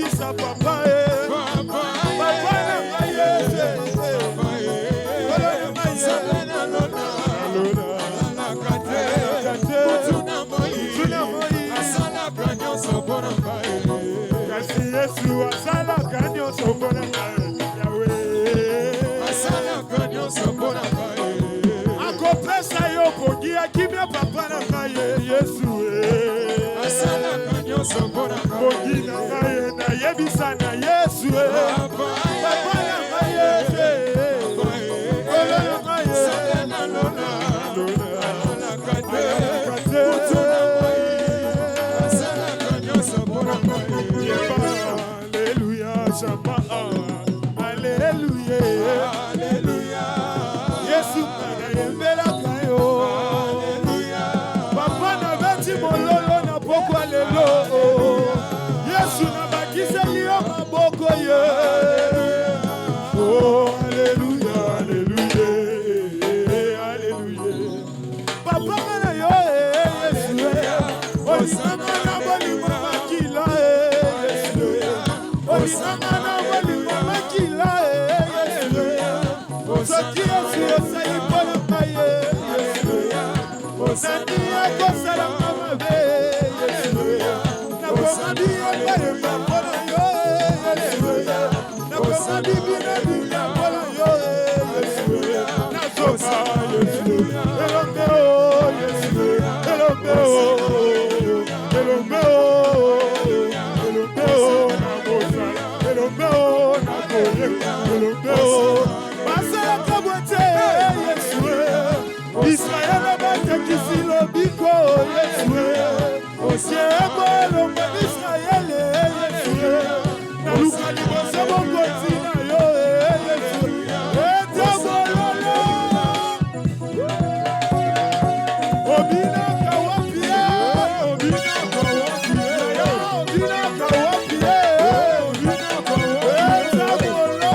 Yebisa papa papa na Yesu asala kanyo sobona Yahweh asala kanyo sobona akopesa yo kogia kimya papa na Yesu asala kanyo sobona kogia na yebisa na Yesu papa na Yesu Alléluia, Alléluia, Yesu yembela kayo, Alléluia, papa na beti mololo na poko lelo, Yesu na bakisa liyo maboko ye, oh Alléluia, Alléluia, Alléluia, papa na yo Yesu, olisama na boli mama kila Yesu, olisama na boli mama kila Soki Yesu osali mpona ngai osani akosala mabe nakomadi ebayeba mpona yo nakomadi binabina mpona yo nazoka Yesu elombe o Yesu elombe o elombe o elombe o nakosala elombe o nakoyeba elombe o Israël abate kisilo biko Yesu Osiemo lomba Israël Yesu Na luka liboso mokoti na yo Yesu Eta bololo Obina kawapie Obina kawapie Obina kawapie Obina kawapie Eta bololo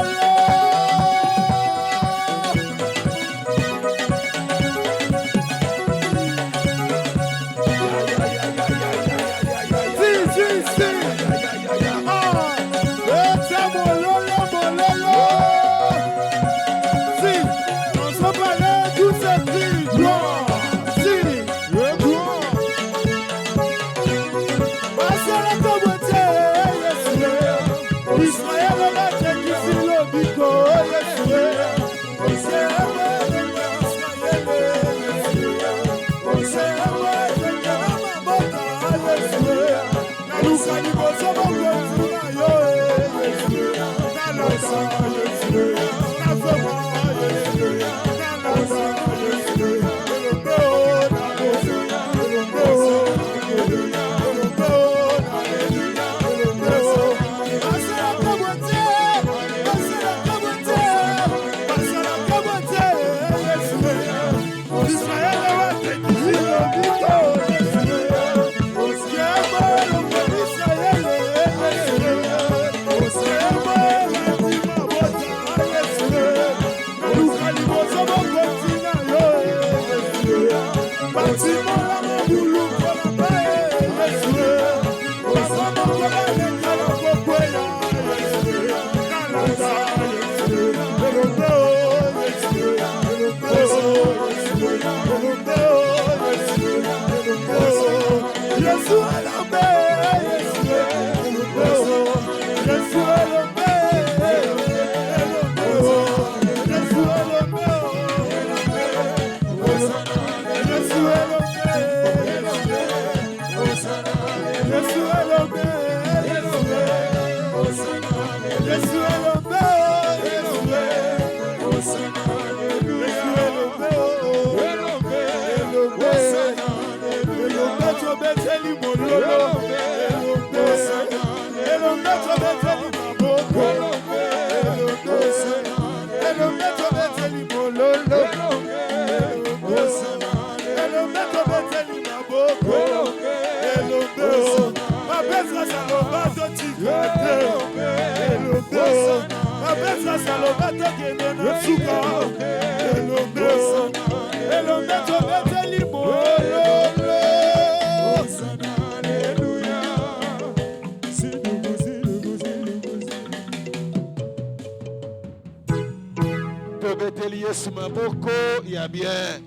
moko ya bien.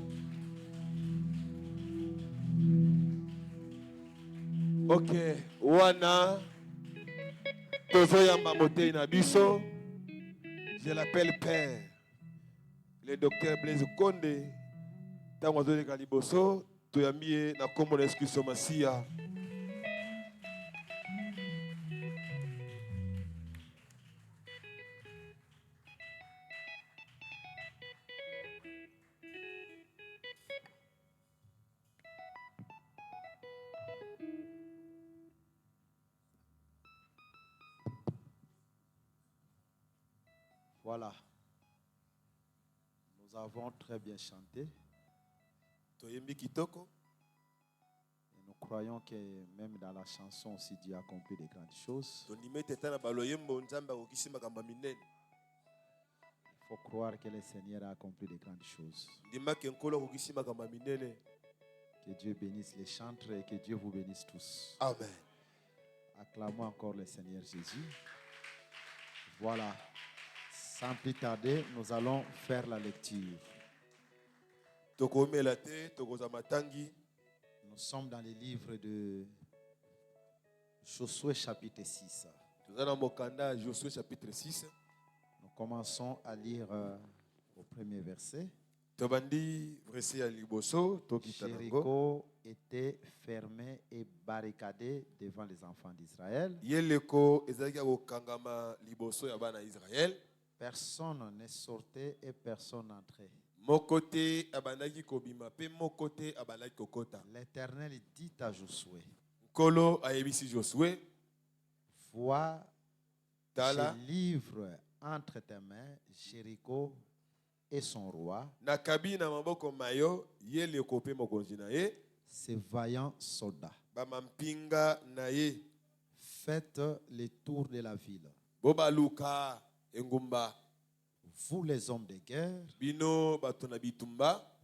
Ok, wana tozo yamba motei na biso. Je l'appelle père. Le docteur Blaise Konde. Tango azoleka liboso, toyambi ye na kombo na Yesu Kristo Masiya. Voilà. Nous avons très bien chanté. Toyembi kitoko. Et nous croyons que même dans la chanson aussi, Dieu a accompli de grandes choses. Il faut croire que le Seigneur a accompli de grandes choses. Que Dieu bénisse les chantres et que Dieu vous bénisse tous. Amen. Acclamons encore le Seigneur Jésus. Voilà. Sans plus tarder, nous allons faire la lecture. Nous sommes dans les livres de Josué chapitre 6. Josué chapitre 6. Nous commençons à lire au premier verset. Jéricho était fermé et barricadé devant les enfants d'Israël. Personne ne sortait et personne n'entrait. L'Éternel dit à Josué, vois, je livre entre tes mains Jéricho et son roi, ses vaillants soldats. Faites le tour de la ville. Vous les hommes de guerre,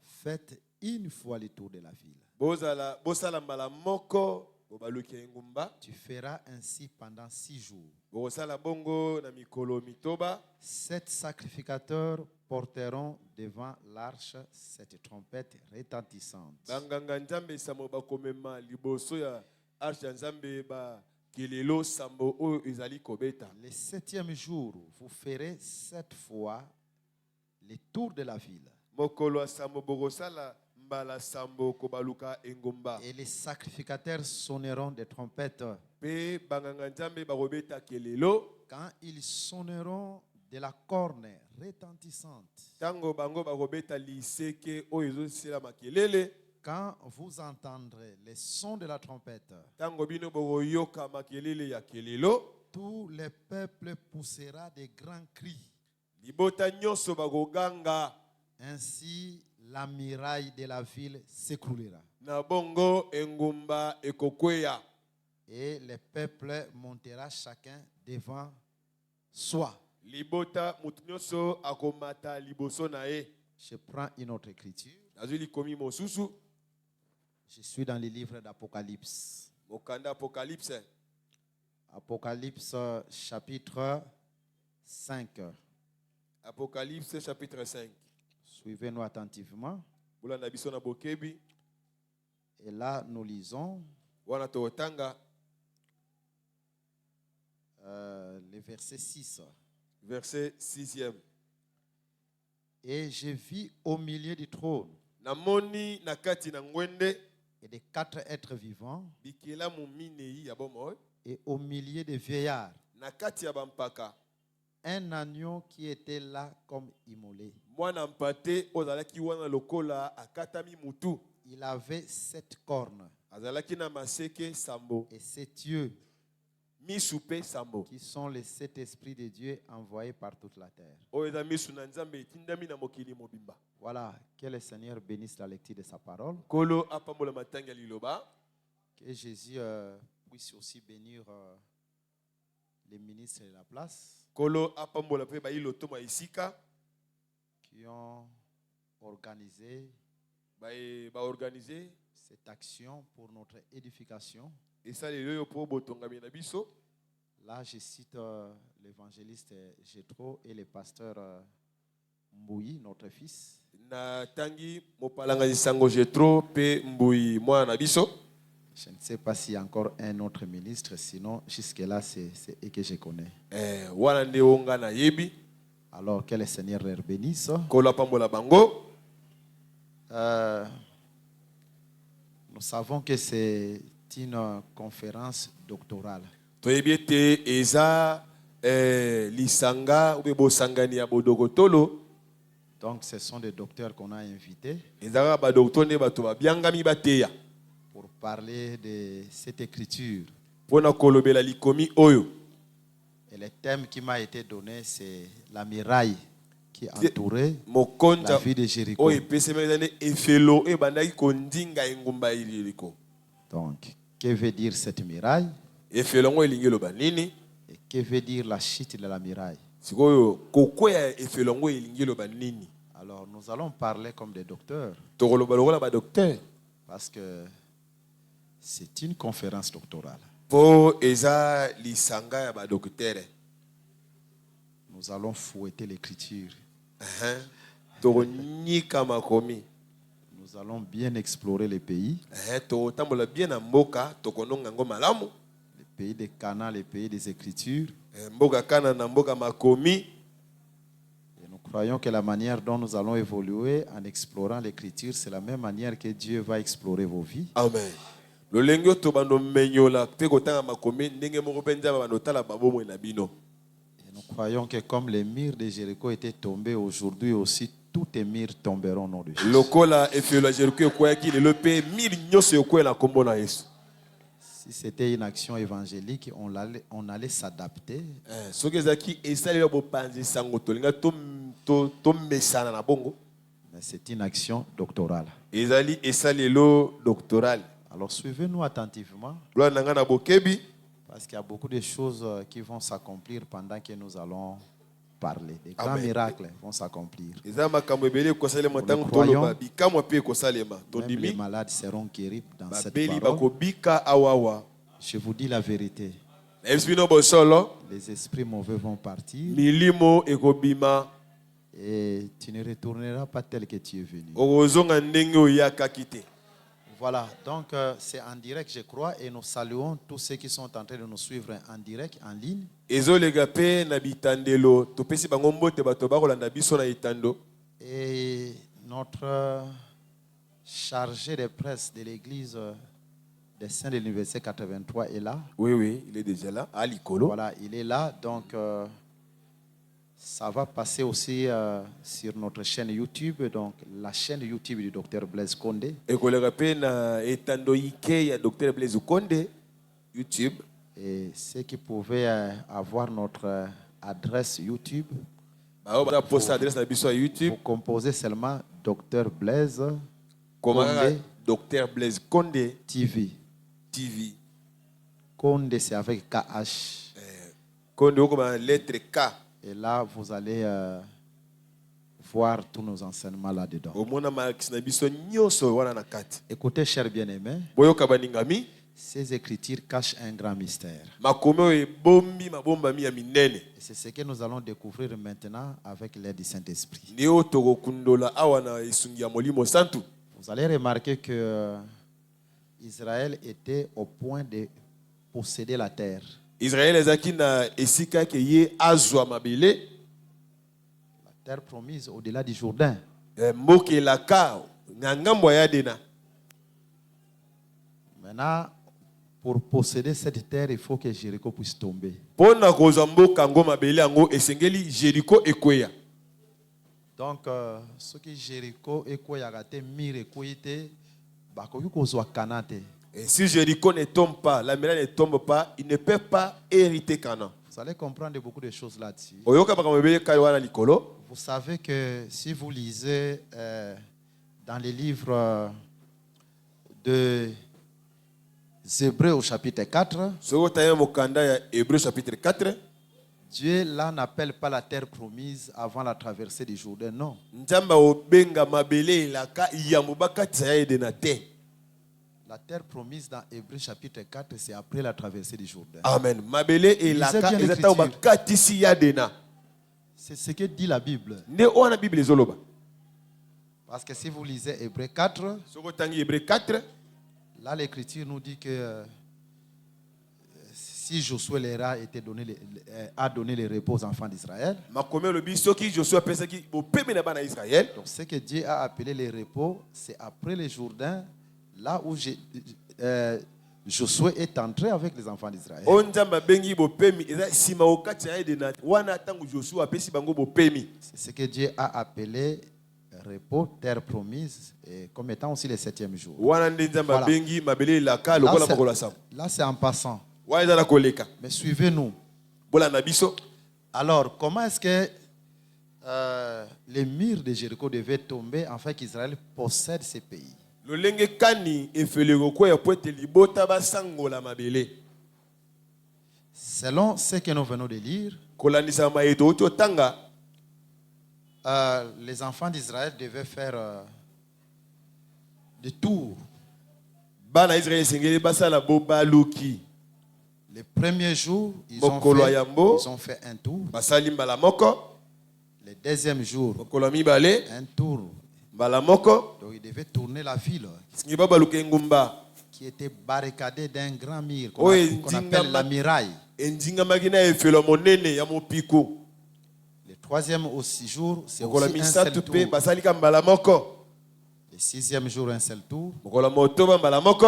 faites une fois le tour de la ville. Tu feras ainsi pendant 6 jours. 7 sacrificateurs porteront devant l'arche cette trompette retentissante. Le 7e jour, vous ferez 7 fois le tour de la ville. Et les sacrificateurs sonneront des trompettes. Quand ils sonneront de la corne retentissante, quand vous entendrez les sons de la trompette, tout le peuple poussera des grands cris. Ainsi, la muraille de la ville s'écroulera. Et le peuple montera chacun devant soi. Je prends une autre écriture. Je suis dans le livre d'Apocalypse. Apocalypse chapitre 5. Apocalypse chapitre 5. Suivez-nous attentivement. Et là, nous lisons le verset 6. Verset 6e. Et je vis au milieu du trône et des 4 êtres vivants et au milieu des vieillards un agneau qui était là comme immolé. Il avait 7 cornes et 7 yeux, qui sont les 7 esprits de Dieu envoyés par toute la terre. Voilà, que le Seigneur bénisse la lecture de sa parole. Que Jésus puisse aussi bénir les ministres de la place qui ont organisé cette action pour notre édification. Là, je cite l'évangéliste Jétro et le pasteur Mbouyi, notre fils. Na tangi mopalanga sango Jetro pe Mbouyi mwana na biso. Je ne sais pas s'il y a encore un autre ministre, sinon jusque-là, c'est eux que je connais. Wana nde onga na yebi. Alors, que le Seigneur leur bénisse. Kola pambola bango. Nous savons que c'est une conférence doctorale. Toyebiete eza lisanga ou bosangani ya bodogotolo. Donc, ce sont des docteurs qu'on a invités Ezaka ba docteur ne bato ba biangami bateya. pour parler de cette écriture. Pona kolobela likomi oyo. Et le thème qui m'a été donné, c'est la muraille qui entourait la Mokonja ville de Jéricho. oyo pesemezane efelo e bandaki kondinga engumba ililiko. Donc, que veut dire cette muraille? Efelo ngo elingi loba nini? Et que veut dire la chute de la muraille? Sikoyo kokwea efelo ngo elingi loba nini? Alors, nous allons parler comme des docteurs Tokoloba lokola ba docteur. parce que c'est une conférence doctorale. Po eza lisanga ya ba docteur. Nous allons fouetter l'écriture. Tokonyika makomi. Nous allons bien explorer les pays. Totambola bien na mboka tokononga ngo malamu. Les pays des Cana, les pays des Écritures. Mboka kana na mboka makomi. Et nous croyons que la manière dont nous allons évoluer en explorant l'Écriture, c'est la même manière que Dieu va explorer vos vies. Amen. Lolengyo to bando menyola pe kotanga makomi ndenge moko penza bando tala babomo na bino. Et nous croyons que comme les murs de Jéricho étaient tombés, aujourd'hui aussi, tous les murs tomberont au nom de Jésus. Lokola efelo Jéricho koyaki lelo pe mil nyoso yokwela kombo na Yesu. Si c'était une action évangélique, on allait s'adapter. Soki ezaki esali yo bopanzi sango tolinga to mesana na bongo. Mais c'est une action doctorale. Ezali esalelo doctoral. Alors suivez-nous attentivement, Lwa nanga na bokebi. parce qu'il y a beaucoup de choses qui vont s'accomplir pendant que nous allons parler. Des grands Amen. miracles vont s'accomplir. Eza makambo ebele kosalema Nous tango croyons. toloba bikamwa pe kosalema. Même les Tondimi malades seront guéris dans cette babeli parole. bakobika awawa. Je vous dis la vérité. Ebisbino bosolo. Les esprits mauvais vont partir Milimo ekobima. et tu ne retourneras pas tel que tu es venu. Okozonga ndenge oyakaki te. Voilà, donc c'est en direct, je crois, et nous saluons tous ceux qui sont en train de nous suivre en direct, en ligne. Ezolega pe na bitandelo topesi bango mbote bato bakolanda biso na itando. Et notre chargé de presse de l'église des Saints de l'Université 83 est là. Oui, il est déjà là. À l'icolo. Voilà, il est là, donc ça va passer aussi sur notre chaîne YouTube, donc la chaîne YouTube du Dr Blaise Condé. Ekolega pe na etando ike ya Dr Blaise Condé YouTube. Et ceux qui pouvaient avoir notre adresse YouTube, Ba ba posta adresse na biso à YouTube. vous composez seulement Dr Blaise Comment Condé Dr Blaise Condé TV. TV. Condé, c'est avec KH. Condé comme lettre K. Et là, vous allez voir tous nos enseignements là-dedans. Au mona marx na biso nyoso wana na kati. Écoutez, chers bien-aimés, Boyoka baningami. ces écritures cachent un grand mystère. Makomo e bombi mabomba mi ya minene. Et c'est ce que nous allons découvrir maintenant avec l'aide du Saint-Esprit. Neo toko kundola awa na isungi ya molimo santu. Vous allez remarquer que Israël était au point de posséder la terre. Israël ezaki na esika ke ye azwa mabele. La terre promise au-delà du Jourdain. Mboke la ka ngambo ya dena. Maintenant, pour posséder cette terre, il faut que Jéricho puisse tomber. Pona kozwa mboka ngo mabele yango esengeli Jéricho ekweya. Donc, ce qui Jéricho est quoi, yagate mire koite, bakoki kozwa kanate. Et si Jéricho ne tombe pas, la muraille ne tombe pas, il ne peut pas hériter Canaan. Vous allez comprendre beaucoup de choses là-dessus. Oyoka makambo ebele kai wana likolo. Vous savez que si vous lisez dans les livres de Hébreux au chapitre 4, Soko taye mokanda ya Hébreux chapitre 4. Dieu là n'appelle pas la terre promise avant la traversée du Jourdain, non. Nzamba obenga mabele elaka yamuba katisa ya edena te. La terre promise dans Hébreux chapitre 4, c'est après la traversée du Jourdain. Amen. Mabele elaka ezata bakatisi ya dena. C'est ce que dit la Bible. Nde ona Bible ezoloba. Parce que si vous lisez Hébreux 4, Soko tangi Hébreux 4, là l'Écriture nous dit que si Josué a donné le repos aux enfants d'Israël, makomé le biso ki Josué pesa ki bo peme na bana Israël. donc ce que Dieu a appelé le repos, c'est après le Jourdain, là où Josué est entré avec les enfants d'Israël. Onzamba bengi bo pemi eza sima okati ya de na wana tangu Josué apesi bango bo pemi. C'est ce que Dieu a appelé repos, terre promise, et comme étant aussi le 7e jour. Wana ndenzamba Voilà. bengi mabele la ka lokola makolo sam. Là, c'est en passant. Wa eza na koleka. Mais suivez-nous. Bola na biso. Alors, comment est-ce que les murs de Jéricho devaient tomber afin qu'Israël possède ces pays? Lolenge kani efelego ko ya poete libota basangola mabele. Selon ce que nous venons de lire, Kolandisa maeto oto tanga. les enfants d'Israël devaient faire des tours. Bana Israël sengeli basala bobaluki. Les premiers jours, ils Mokolo ont yambo. fait un tour. Basali mbala moko. Le deuxième jour, Mokolo mibale. un tour. Mbala moko. Donc, ils devaient tourner la ville Singi babaluki ngumba. qui était barricadée d'un grand mur Oh, qu'on appelle la muraille. Enjinga magina efelo monene ya mopiku. Le troisième aussi jour, c'est Mokolo aussi un seul misatu tour. pe basali ka mbala moko. Le sixième jour, un seul tour. Mokolo motoba mbala moko.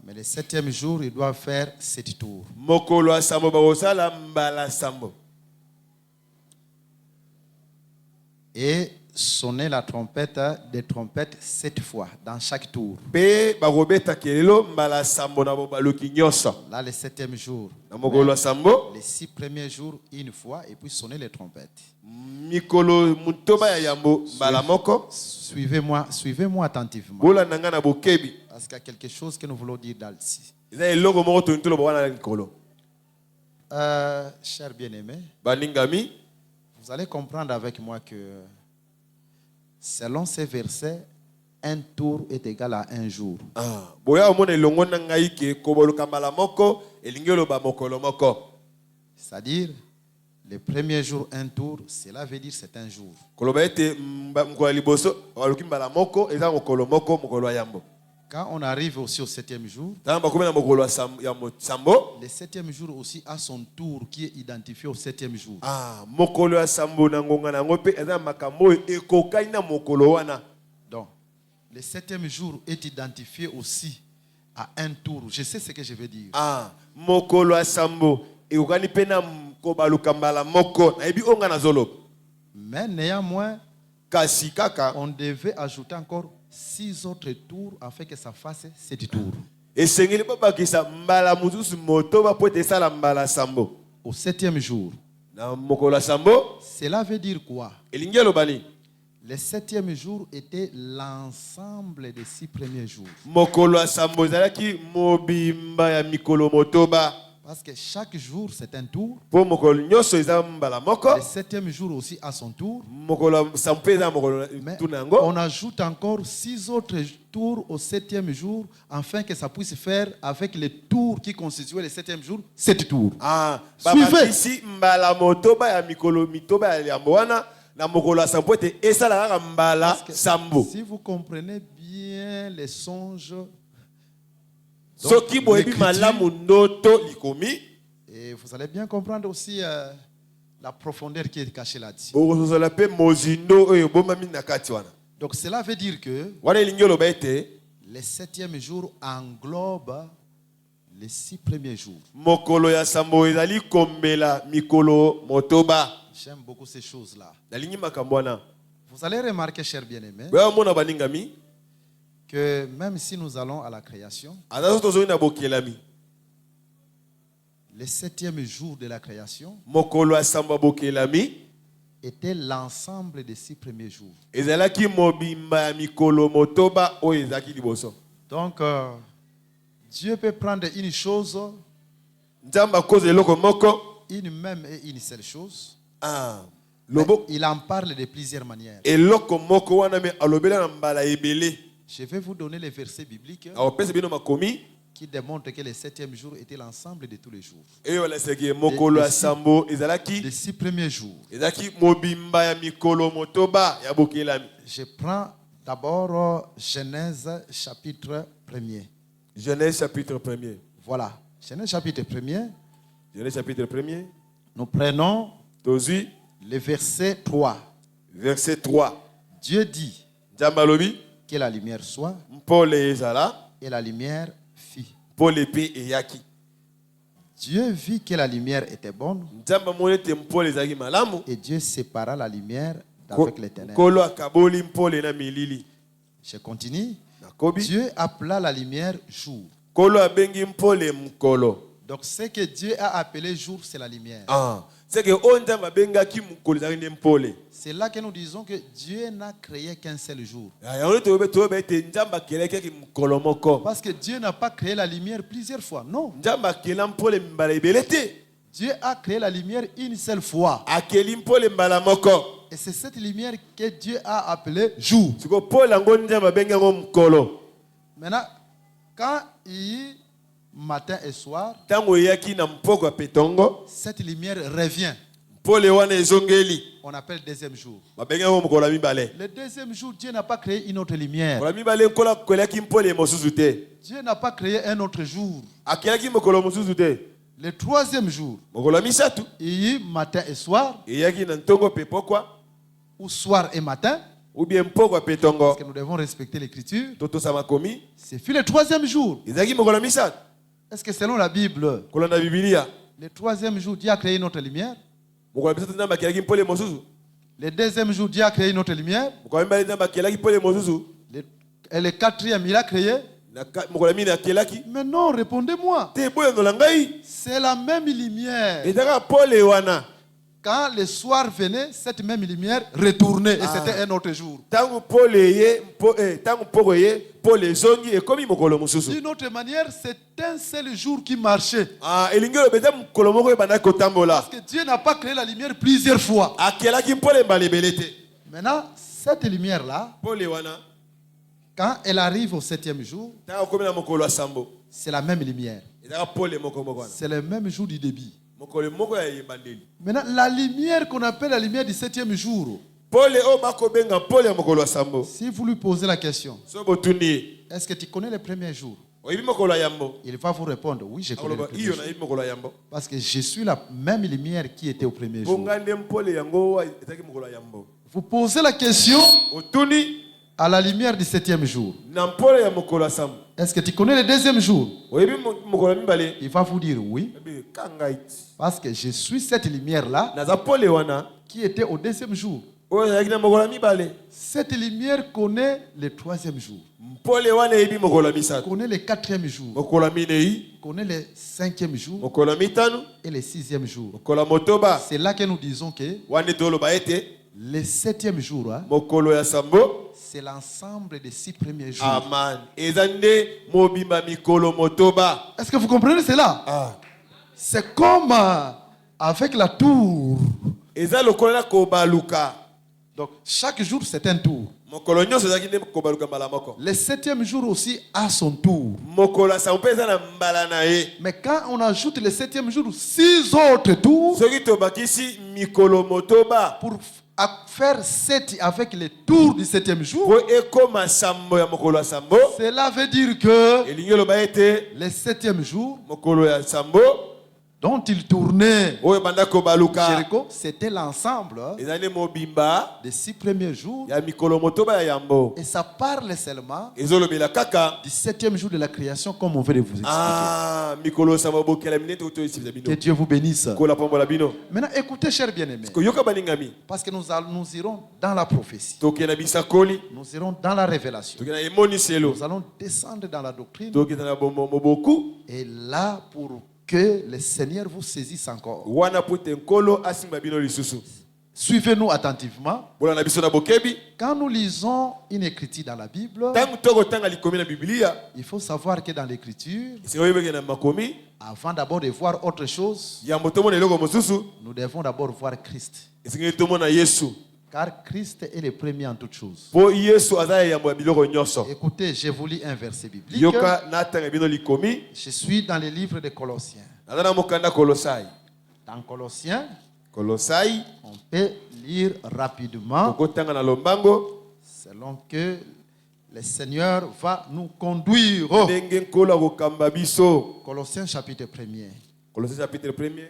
Mais le septième jour, ils doivent faire 7 tours. Mokolo asambo bakosala mbala sambo. Et sonner la trompette, des trompettes 7 fois dans chaque tour. Pe bakobeta kelelo mbala sambo na bobaluki nyonso. Là, le septième jour. Na mokolo asambo. Les 6 premiers jours, une fois, et puis sonner les trompettes. Mikolo mutoba ya yambo mbala moko. Suivez-moi attentivement. Bola nanga na bokebi. Parce qu'il y a quelque chose que nous voulons dire ici. Eza eloko moko tontolo bwana likolo. Chers bien-aimés, Baningami, vous allez comprendre avec moi que selon ces versets, un tour est égal à un jour. boya omona elongo na ngai ke koboluka mbala moko elingi oloba mokolo moko. C'est-à-dire, le premier jour, un tour, cela veut dire c'est un jour. Koloba ete mokolo liboso baluki mbala moko eza mokolo moko mokolo yambo. Quand on arrive aussi au 7e jour, Tamba komena mokolo ya sambo. le 7e jour aussi a son tour qui est identifié au 7e jour. Mokolo ya sambo na ngonga na ngo pe eza makambo ekokani na mokolo wana. Donc, le 7e jour est identifié aussi à un tour. Je sais ce que je veux dire. Mokolo ya sambo ekokani pe na kobaluka mbala moko na ebi onga na zolo. Mais néanmoins, Kasi kaka on devait ajouter encore 6 autres tours afin que ça fasse 7 tours. esengeli babakisa mbala mususu motoba po ete esala mbala sambo. Au 7e jour. Na mokolo ya sambo Cela veut dire quoi? elingi eloba nini? Le 7e jour était l'ensemble des 6 premiers jours. Mokolo ya sambo ezalaki mobimba ya mikolo motoba. Parce que chaque jour, c'est un tour. Po mokolo nyonso eza mbala moko. Le 7e jour aussi a son tour. Mokolo ya sambo pe eza mokolo Mais tuna yango. on ajoute encore 6 autres tours au 7e jour afin que ça puisse faire avec les tours qui constituaient le 7e jour 7 tours. Suivez. Babakisi mbala motoba ya mikolo mitoba ya yambo wana na mokolo ya sambo ete esala kaka mbala sambo. Si vous comprenez bien les songes, Soki boyebi malamu ndoto likomi. et vous allez bien comprendre aussi la profondeur qui est cachée là-dessus. Bokozala pe mozindo oyo bomami na kati wana. Donc cela veut dire que Wana elingi oloba ete le 7e jour englobe les 6 premiers jours. mokolo ya sambo ezali kombela mikolo motoba. J'aime beaucoup ces choses-là. Nalingi makambo wana. Vous allez remarquer, chers bien-aimés, Boya mona baningami. que même si nous allons à la création, Azazo tozoi na bokelami. le 7e jour de la création Mokolo ya sambo bokelami était l'ensemble des 6 premiers jours. ezalaki mobimba ya mikolo motoba oyo ezalaki liboso. Donc, Dieu peut prendre une chose, Nzamba koza eloko moko. une même et une seule chose. Mais Il en parle de plusieurs manières. eloko moko wana me alobela na mbala ebele. Je vais vous donner les versets bibliques Awopesa bino makomi. qui démontre que le 7e jour était l'ensemble de tous les jours. Et voilà ce qui est mokolo ya sambo ezalaki. Les 6 premiers jours. Ezalaki mobimba ya mikolo motoba ya bokelami. Je prends d'abord Genèse chapitre 1er. Genèse chapitre 1er. Voilà. Genèse chapitre 1er. Genèse chapitre 1er. Nous prenons Tozui. le verset 3. Verset 3. Dieu dit Djambalobi. que la lumière soit Mpole ezala. et la lumière fit. Mpole pe eyaki. Dieu vit que la lumière était bonne Nzamba monete mpole ezalaki malamu. et Dieu sépara la lumière d'avec les ténèbres. Kolo akaboli mpole na milili. Je continue. Nakobi. Dieu appela la lumière jour. Kolo abengi mpole mkolo. Donc ce que Dieu a appelé jour, c'est la lumière. Ah. C'est que Nzamba bengaki mkolo ezalaki ne mpole. C'est là que nous disons que Dieu n'a créé qu'un seul jour. Parce que Dieu n'a pas créé la lumière plusieurs fois. Non. Dieu a créé la lumière une seule fois. Et c'est cette lumière que Dieu a appelée jour. Maintenant, quand il y a matin et soir, cette lumière revient. On appelle le deuxième jour. Le deuxième jour, Dieu n'a pas créé une autre lumière. Dieu n'a pas créé un autre jour. Le troisième jour, il y a matin et soir, ou soir et matin, parce que nous devons respecter l'écriture. C'est puis le troisième jour. Est-ce que selon la Bible, le troisième jour, Dieu a créé une autre lumière? Le deuxième jour, Dieu a créé une autre lumière. Et le quatrième, il a créé. Mais non, répondez-moi. C'est la même lumière. Quand le soir venait, cette même lumière retournait et c'était un autre jour. D'une autre manière, c'est un seul jour qui marchait. Parce que Dieu n'a pas créé la lumière plusieurs fois. Maintenant, cette lumière-là, quand elle arrive au 7e jour, c'est la même lumière. C'est le même jour du début. Maintenant, la lumière qu'on appelle la lumière du 7e jour, si vous lui posez la question, est-ce que tu connais le premier jour? Il va vous répondre, oui, je connais le premier jour. Parce que je suis la même lumière qui était au premier jour. Vous posez la question à la lumière du 7e jour. Est-ce que tu connais le deuxième jour? Il va vous dire oui. Parce que je suis cette lumière-là qui était au deuxième jour. Cette lumière connaît le troisième jour. Connaît le quatrième jour. Connaît le 5e jour. Et le 6e jour. C'est là que nous disons que le 7e jour, c'est l'ensemble des 6 premiers jours. Amen. Est-ce que vous comprenez cela? Ah. C'est comme avec la tour. Donc chaque jour c'est un tour. Le 7e jour aussi a son tour. Mais quand on ajoute le 7e jour 6 autres tours pour faire 7 avec les tours du 7e jour, cela veut dire que le 7e jour dont il tournait Jéricho, c'était l'ensemble des 6 premiers jours. Et ça parle seulement du 7e jour de la création, comme on veut vous expliquer. Que Dieu vous bénisse. Maintenant, écoutez, chers bien-aimés, parce que nous irons dans la prophétie, nous irons dans la révélation, nous allons descendre dans la doctrine, et là, pour que le Seigneur vous saisisse encore. Suivez-nous attentivement. Quand nous lisons une écriture dans la Bible, il faut savoir que dans l'écriture, avant d'abord de voir autre chose, nous devons d'abord voir Christ. Car Christ est le premier en toutes choses. Écoutez, je vous lis un verset biblique. Je suis dans le livre de Colossiens. Dans Colossiens, on peut lire rapidement selon que le Seigneur va nous conduire. Colossiens chapitre 1er.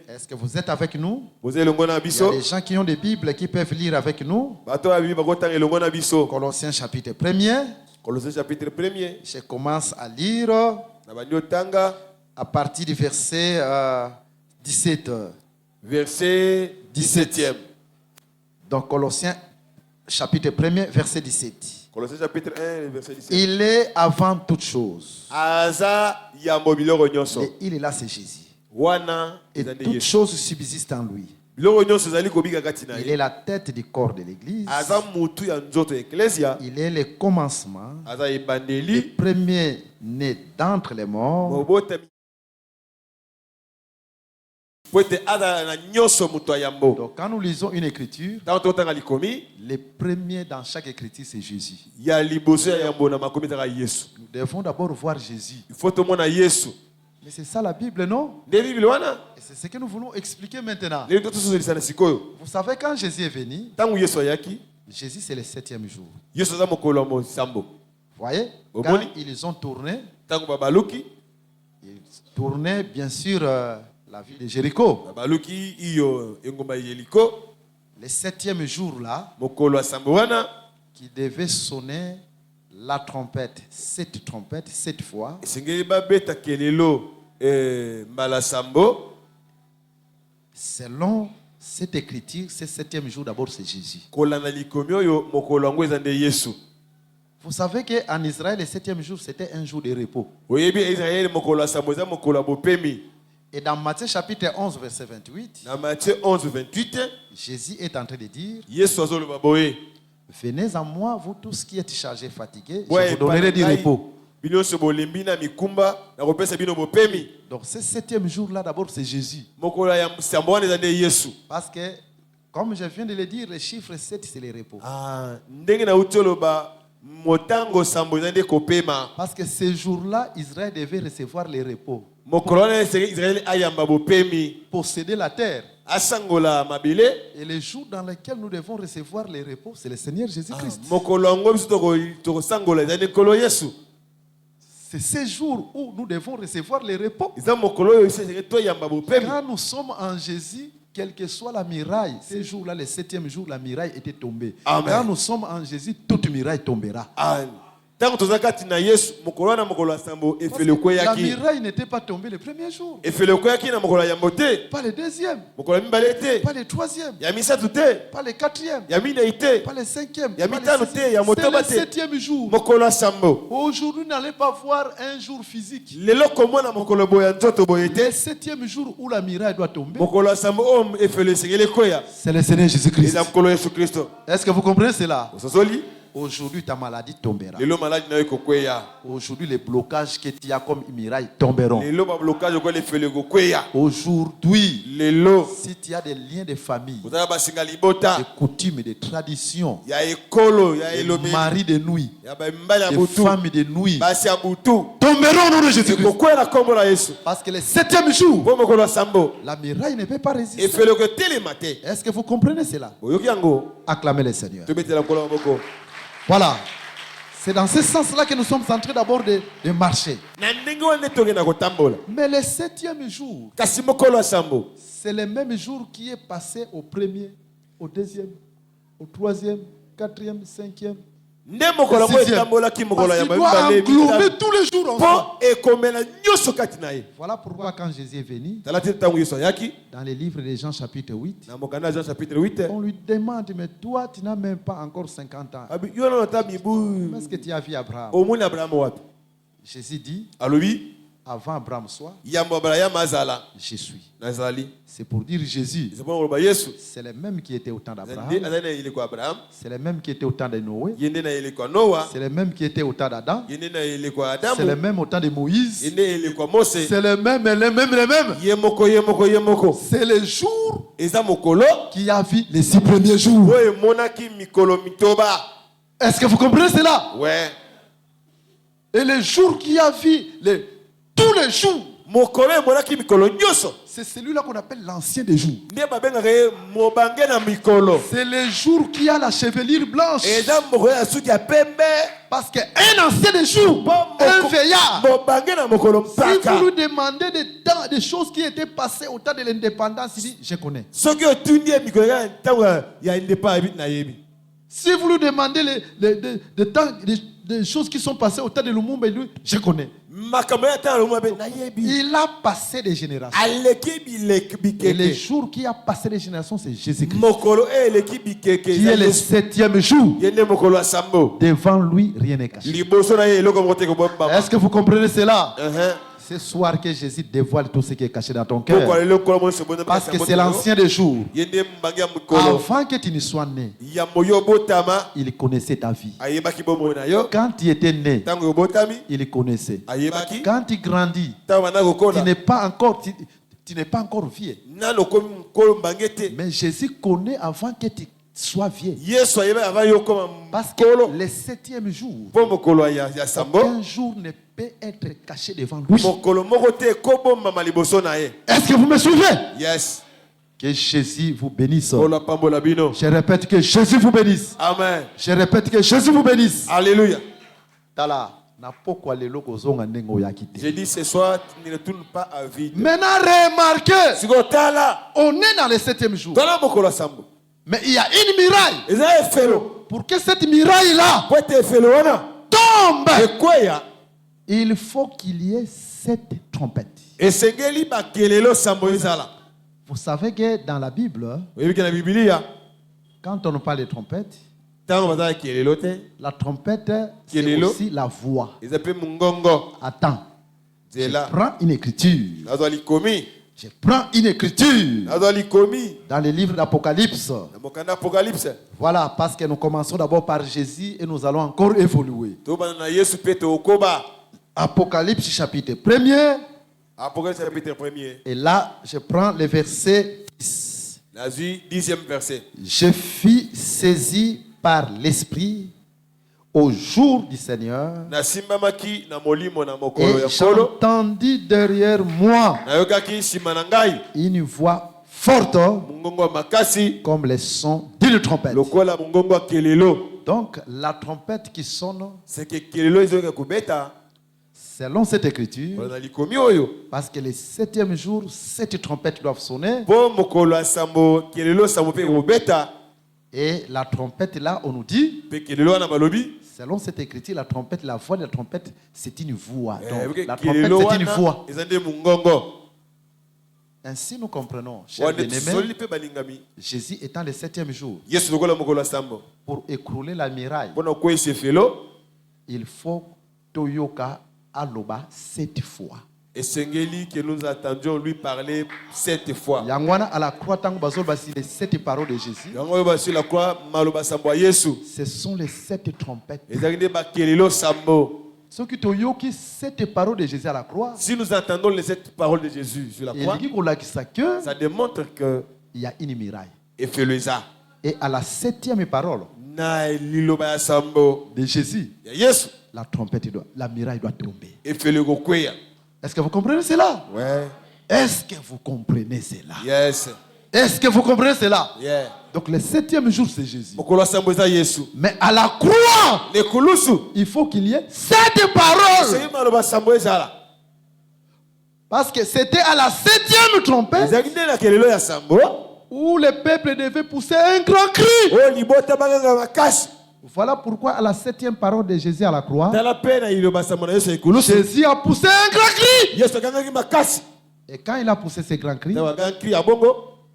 Est-ce que vous êtes avec nous? Il y a des gens qui ont des Bibles qui peuvent lire avec nous. Colossiens chapitre 1er. Je commence à lire à partir du verset 17. Verset 17e. Donc Colossiens chapitre 1er, verset 17. Colossiens chapitre 1, verset 17. Il est avant toutes choses. Et il est là, c'est Jésus. Et toutes choses subsistent en lui. Il est la tête du corps de l'Église. Il est le commencement, le premier-né d'entre les morts. Donc quand nous lisons une écriture, le premier dans chaque écriture, c'est Jésus. Nous devons d'abord voir Jésus. Mais c'est ça la Bible, non? Et c'est ce que nous voulons expliquer maintenant. Vous savez, quand Jésus est venu, Jésus c'est le 7e jour. Vous voyez, quand ils ont tourné, ils tournaient bien sûr la ville de Jéricho. Le 7e jour là, qui devait sonner la trompette, cette trompette, 7 fois. Selon cette écriture, ce 7e jour d'abord c'est Jésus. Vous savez qu'en Israël, le 7e jour c'était un jour de repos. Et dans Matthieu chapitre 11, verset 28, Jésus est en train de dire: venez à moi, vous tous qui êtes chargés, fatigués, je vous donnerai du repos. Donc ce 7e jour-là, d'abord, c'est Jésus. Parce que, comme je viens de le dire, le chiffre 7, c'est le repos. Parce que ce jour-là, Israël devait recevoir le repos. Posséder la terre. Et le jour dans lequel nous devons recevoir le repos, c'est le Seigneur Jésus-Christ. C'est ce jour où nous devons recevoir le repos. Quand nous sommes en Jésus, quelle que soit la muraille, ce jour-là, le 7e jour, la muraille était tombée. Amen. Quand nous sommes en Jésus, toute muraille tombera. Amen. La muraille n'était pas tombée le premier jour. Pas le deuxième. Pas le troisième. Pas le quatrième. Pas le cinquième. C'est le 7e jour. Aujourd'hui, vous n'allez pas voir un jour physique. Le 7e jour où la muraille doit tomber, c'est le Seigneur Jésus-Christ. Est-ce que vous comprenez cela? Aujourd'hui, ta maladie tombera. Aujourd'hui, les blocages que tu as comme muraille tomberont. Aujourd'hui, si tu as des liens de famille, de coutumes, de traditions, de maris de nuit, de femmes de nuit, tomberont au nom de Jésus-Christ. Parce que le 7e jour, la muraille ne peut pas résister. Est-ce que vous comprenez cela? Acclamez le Seigneur. Voilà. C'est dans ce sens-là que nous sommes en train d'abord de marcher. Mais le 7e jour, c'est le même jour qui est passé au premier, au deuxième, au troisième, quatrième, cinquième. Parce qu'il doit englober tous les jours ensemble. Voilà pourquoi quand Jésus est venu, dans le livre de Jean chapitre 8, on lui demande: mais toi tu n'as même pas encore 50 ans. Est-ce que tu as vu Abraham? Jésus dit: avant Abraham soit, je suis. C'est pour dire Jésus. C'est le même qui était au temps d'Abraham. C'est le même qui était au temps de Noé. C'est le même qui était au temps d'Adam. C'est le même au temps de Moïse. C'est le même. C'est le jour qui a vu les 6 premiers jours. Est-ce que vous comprenez cela? Ouais. Et le jour qui a vu tous les jours, c'est celui-là qu'on appelle l'ancien des jours. C'est le jour qui a la chevelure blanche. Parce qu'un ancien des jours, un veillard, si vous lui demandez des choses qui étaient passées au temps de l'indépendance, il dit, je connais. Si vous lui demandez des choses qui sont passées au temps de Lumumba, il dit, je connais. Il a passé des générations. Et le jour qui a passé des générations, c'est Jésus-Christ. Qui est le 7e jour. Devant lui, rien n'est caché. Est-ce que vous comprenez cela? Ce soir que Jésus dévoile tout ce qui est caché dans ton cœur. Parce que c'est l'ancien des jours. Avant que tu ne sois né, il connaissait ta vie. Quand tu étais né, il connaissait. Quand tu grandis, tu n'es pas encore vieux. Mais Jésus connaît avant que tu sois vieux. Parce que le 7e jour, aucun jour ne peut être caché devant lui. Est-ce que vous me suivez? Yes. Que Jésus vous bénisse. Je répète que Jésus vous bénisse. Amen. Je répète que Jésus vous bénisse. Alléluia. J'ai dit ce soir, tu ne retournes pas à vide. Maintenant, remarquez, on est dans le 7e jour. Mais il y a une muraille. Pour que cette muraille-là tombe, il faut qu'il y ait 7 trompettes. Vous savez que dans la Bible, quand on parle de trompette, la trompette, c'est aussi la voix. Attends, je prends une écriture. Je prends une écriture dans le livre d'Apocalypse. Voilà, parce que nous commençons d'abord par Jésus et nous allons encore évoluer. Apocalypse chapitre 1er. Et là, je prends le verset 10. 10e verset. Je fus saisi par l'Esprit au jour du Seigneur, et j'entendis derrière moi une voix forte comme le son d'une trompette. Donc la trompette qui sonne, selon cette écriture, parce que le 7e jour, 7 trompettes doivent sonner. Et la trompette là, on nous dit, selon cette écriture, la trompette, la voix de la trompette, c'est une voix. Donc, la trompette, c'est une voix. Ainsi, nous comprenons, chers bien-aimés, Jésus étant le 7e jour, pour écrouler la muraille, il faut Toyoka Aloba 7 fois. Et Sengeli que nous attendions lui parler 7 fois. Yangwana à la croix tant que les 7 paroles de Jésus. Yangwana sur la croix maloba sambo Yesu. Ce sont les 7 trompettes. Ezagide ba kelelo sambo. Ceux qui toyoki 7 paroles de Jésus à la croix. Si nous entendons les 7 paroles de Jésus sur la croix, ça démontre que il y a une muraille. Et fait-le-ça. Et à la 7e parole na liloba sambo de Jésus, Yesu, la trompette la muraille doit tomber. Et fait le gokwea. Est-ce que vous comprenez cela? Ouais. Est-ce que vous comprenez cela? Yes. Est-ce que vous comprenez cela? Yeah. Donc le 7e jour c'est Jésus. Mais à la croix, il faut qu'il y ait 7 paroles. Parce que c'était à la 7e trompette où le peuple devait pousser un grand cri. Voilà pourquoi à la 7e parole de Jésus à la croix, Jésus a poussé un grand cri. Et quand il a poussé ce grand cri,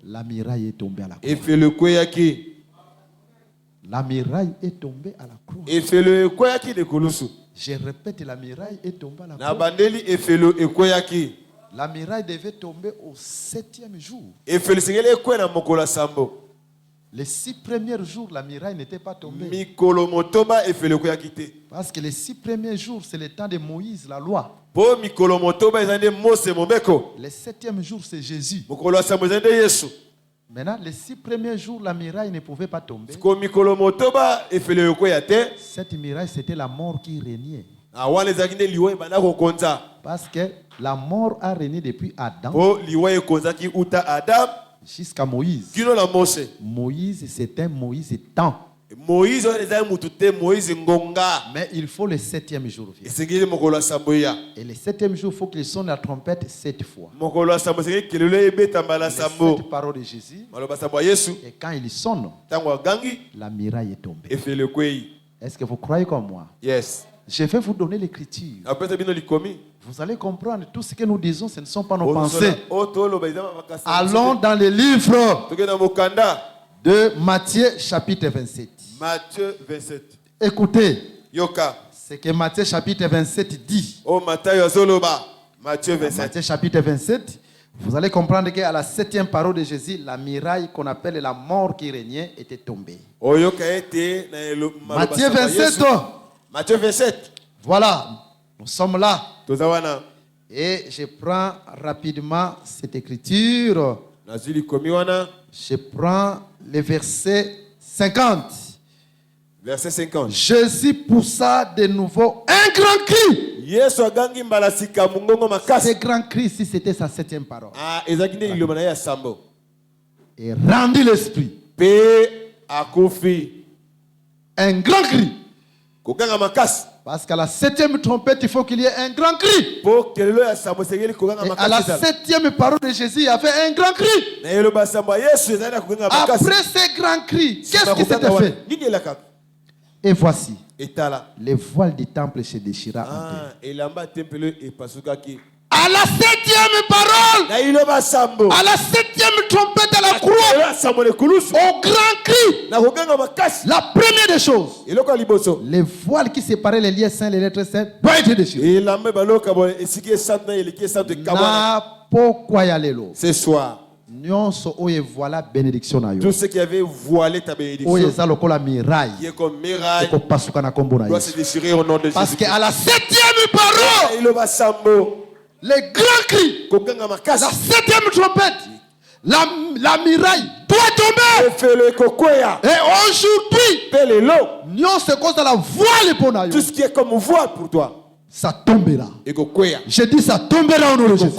la muraille est tombée à la croix. La muraille est tombée à la croix. Je répète, la muraille est tombée à la croix. La muraille devait tomber au 7e jour. Les 6 premiers jours, la muraille n'était pas tombée. Parce que les 6 premiers jours, c'est le temps de Moïse, la loi. Le 7e jour, c'est Jésus. Maintenant, les 6 premiers jours, la muraille ne pouvait pas tomber. Cette muraille, c'était la mort qui régnait. Parce que la mort a régné depuis Adam jusqu'à Moïse. Moïse, c'est un Moïse temps. Mais il faut le 7e jour. Et le 7e jour, il faut qu'il sonne la trompette 7 fois. Les 7 paroles de Jésus. Et quand il sonne, la muraille est tombée. Est-ce que vous croyez comme moi? Yes. Je vais vous donner l'écriture. Vous allez comprendre, tout ce que nous disons, ce ne sont pas nos pensées. Allons dans le livre de Matthieu chapitre 27. Matthieu 27. Écoutez. Yoka. Ce que Matthieu chapitre 27 dit. Oh, Matthieu 27. Matthieu chapitre 27. Vous allez comprendre qu'à la 7e parole de Jésus, la muraille qu'on appelle la mort qui régnait était tombée. Matthieu 27. Matthieu 27. Voilà, nous sommes là. Et je prends rapidement cette écriture. Je prends le verset 50. Verset 50. Jésus poussa de nouveau un grand cri. Ce grand cri, si c'était sa 7e parole. Et rendit l'esprit. Un grand cri. Parce qu'à la 7e trompette, il faut qu'il y ait un grand cri. Et à la 7e parole de Jésus, il y avait un grand cri. Après ce grand cri, qu'est-ce qui s'était fait? Et voici, le voile du temple se déchira en deux. À la 7e parole, à la 7e trompette à la croix, au grand cri, la première des choses, le voile qui séparait les liens saints, les lettres saintes, doit être déchiré. Ce soir, tout ce qui avait voilé ta bénédiction, qui est comme miraille, doit se déchirer au nom de Jésus. Parce qu'à la 7e parole, le grand cri, la 7e trompette, la muraille doit tomber. Et aujourd'hui, tout ce qui est comme voile pour toi, ça tombera. Je dis ça tombera au nom de Jésus.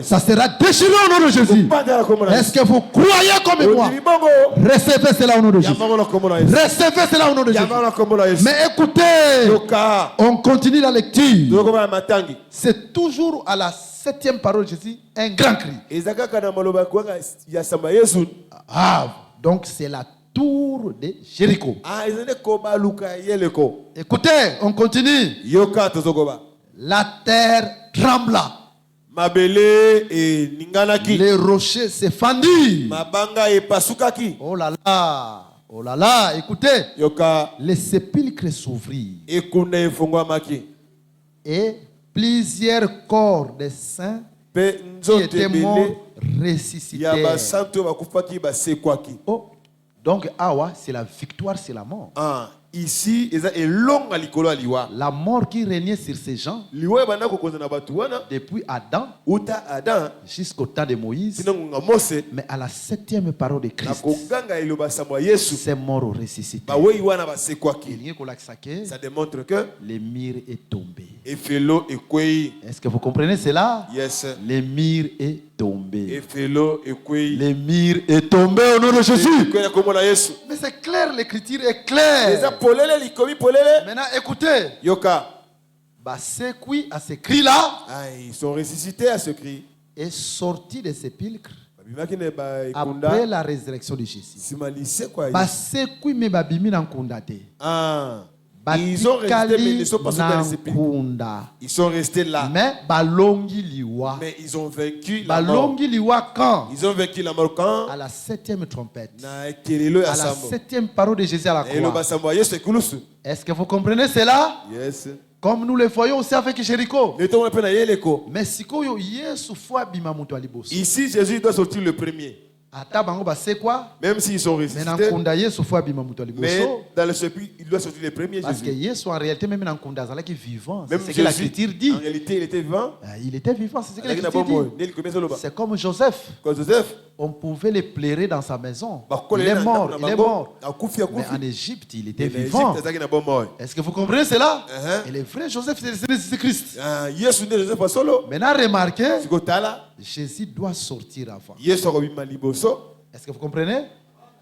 Ça sera déchiré au nom de Jésus. Est-ce que vous croyez comme moi? Recevez cela au nom de Jésus. Recevez cela au nom de Jésus. Mais écoutez, on continue la lecture. C'est toujours à la 7e parole de Jésus un grand cri. Donc c'est la tour de Jéricho. Écoutez, on continue. La terre trembla. Les rochers se fendirent. Oh là là, écoutez. Les sépulcres s'ouvrirent. Et plusieurs corps des saints qui étaient morts ressuscitèrent. Oh. Donc, c'est la victoire, c'est la mort. Ici, la mort qui régnait sur ces gens depuis Adam jusqu'au temps de Moïse. Mais à la 7e parole de Christ, ces morts ont ressuscité. Ça démontre que le mur est tombé. Est-ce que vous comprenez cela? Yes. Le mur est tombé. Le mur est tombé au nom de Jésus. Mais c'est clair, l'écriture est claire. Maintenant, écoutez. Ce cri-là, ils sont ressuscités à ce cri. Est sorti des sépulcres après la résurrection de Jésus. Ils ont resté, mais ils ne sont pas sortis dans les sépulcres. Ils sont restés là. Mais ils ont vaincu la mort. Quand? Ils ont vaincu la mort quand? À la 7e trompette. À la 7e 7e parole de Jésus à la croix. Est-ce que vous comprenez cela? Yes. Comme nous le voyons aussi avec Jéricho. Mais ici, Jésus doit sortir le premier. Même s'ils sont ressuscités, mais dans le sepulcre, il doit sortir les premiers. Parce que Jésus en réalité même vivant. C'est ce que l'Écriture dit. En réalité, il était vivant. Il était vivant, c'est ce que l'Écriture dit. C'est comme Joseph. On pouvait le plairer dans sa maison. Il est mort, il est mort. Mais en Égypte, il était vivant. Est-ce que vous comprenez cela? Et le vrai Joseph, c'est Jésus-Christ. Maintenant, remarquez, Jésus doit sortir avant. Est-ce que vous comprenez?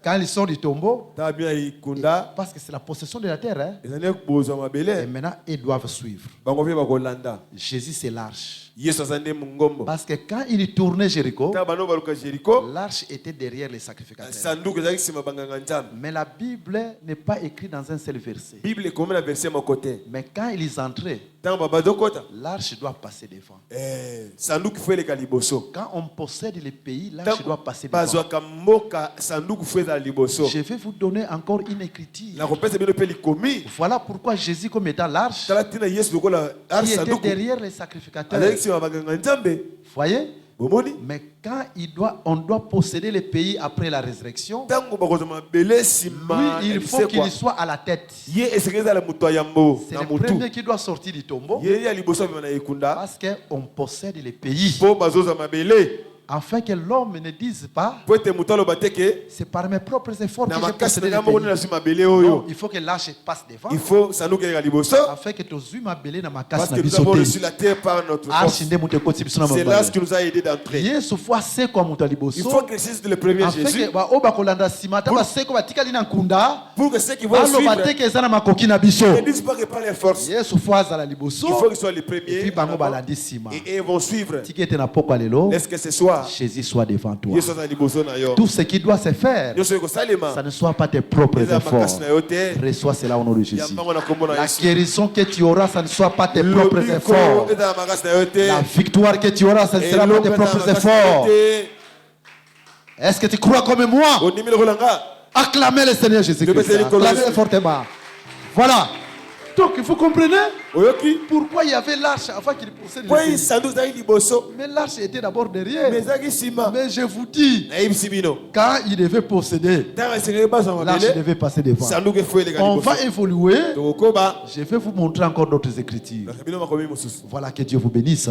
Quand ils sont du tombeau, parce que c'est la possession de la terre, et maintenant ils doivent suivre. Jésus c'est l'arche. Parce que quand il tournait Jéricho, l'arche était derrière les sacrificateurs. Mais la Bible n'est pas écrite dans un seul verset. Mais quand ils entraient, l'arche doit passer devant. Quand on possède les pays, l'arche doit passer devant. Je vais vous donner encore une écriture. Voilà pourquoi Jésus, comme étant l'arche, qui était derrière les sacrificateurs. Voyez? Mais quand on doit posséder les pays après la résurrection, lui, il faut qu'il soit à la tête. C'est le premier qui doit sortir du tombeau, parce qu'on possède les pays. Afin que l'homme ne dise pas, c'est par mes propres efforts que j'ai possédé le pays. Non, il faut que l'arche passe devant. Afin que tous les mabélés na makasi na biso te. C'est là ce qui nous a aidé d'entrer. Il faut que c'est le premier Jésus. Pour que ceux qui vont suivre ne disent pas que par les forces. Il faut qu'ils soient les premiers. Et ils vont suivre. Est-ce que ce soit Jésus soit devant toi. Tout ce qui doit se faire, ça ne soit pas tes propres efforts. Reçois cela au nom de Jésus. La guérison que tu auras, ça ne soit pas tes propres efforts. La victoire que tu auras, ça ne sera pas tes propres efforts. Est-ce que tu crois comme moi? Acclamez le Seigneur Jésus-Christ. Acclamez fortement. Voilà. Donc, vous comprenez pourquoi il y avait l'arche avant qu'il possède le pays. Mais l'arche était d'abord derrière. Mais je vous dis, quand il devait posséder, l'arche devait passer devant. On va évoluer. Je vais vous montrer encore d'autres écritures. Voilà, que Dieu vous bénisse.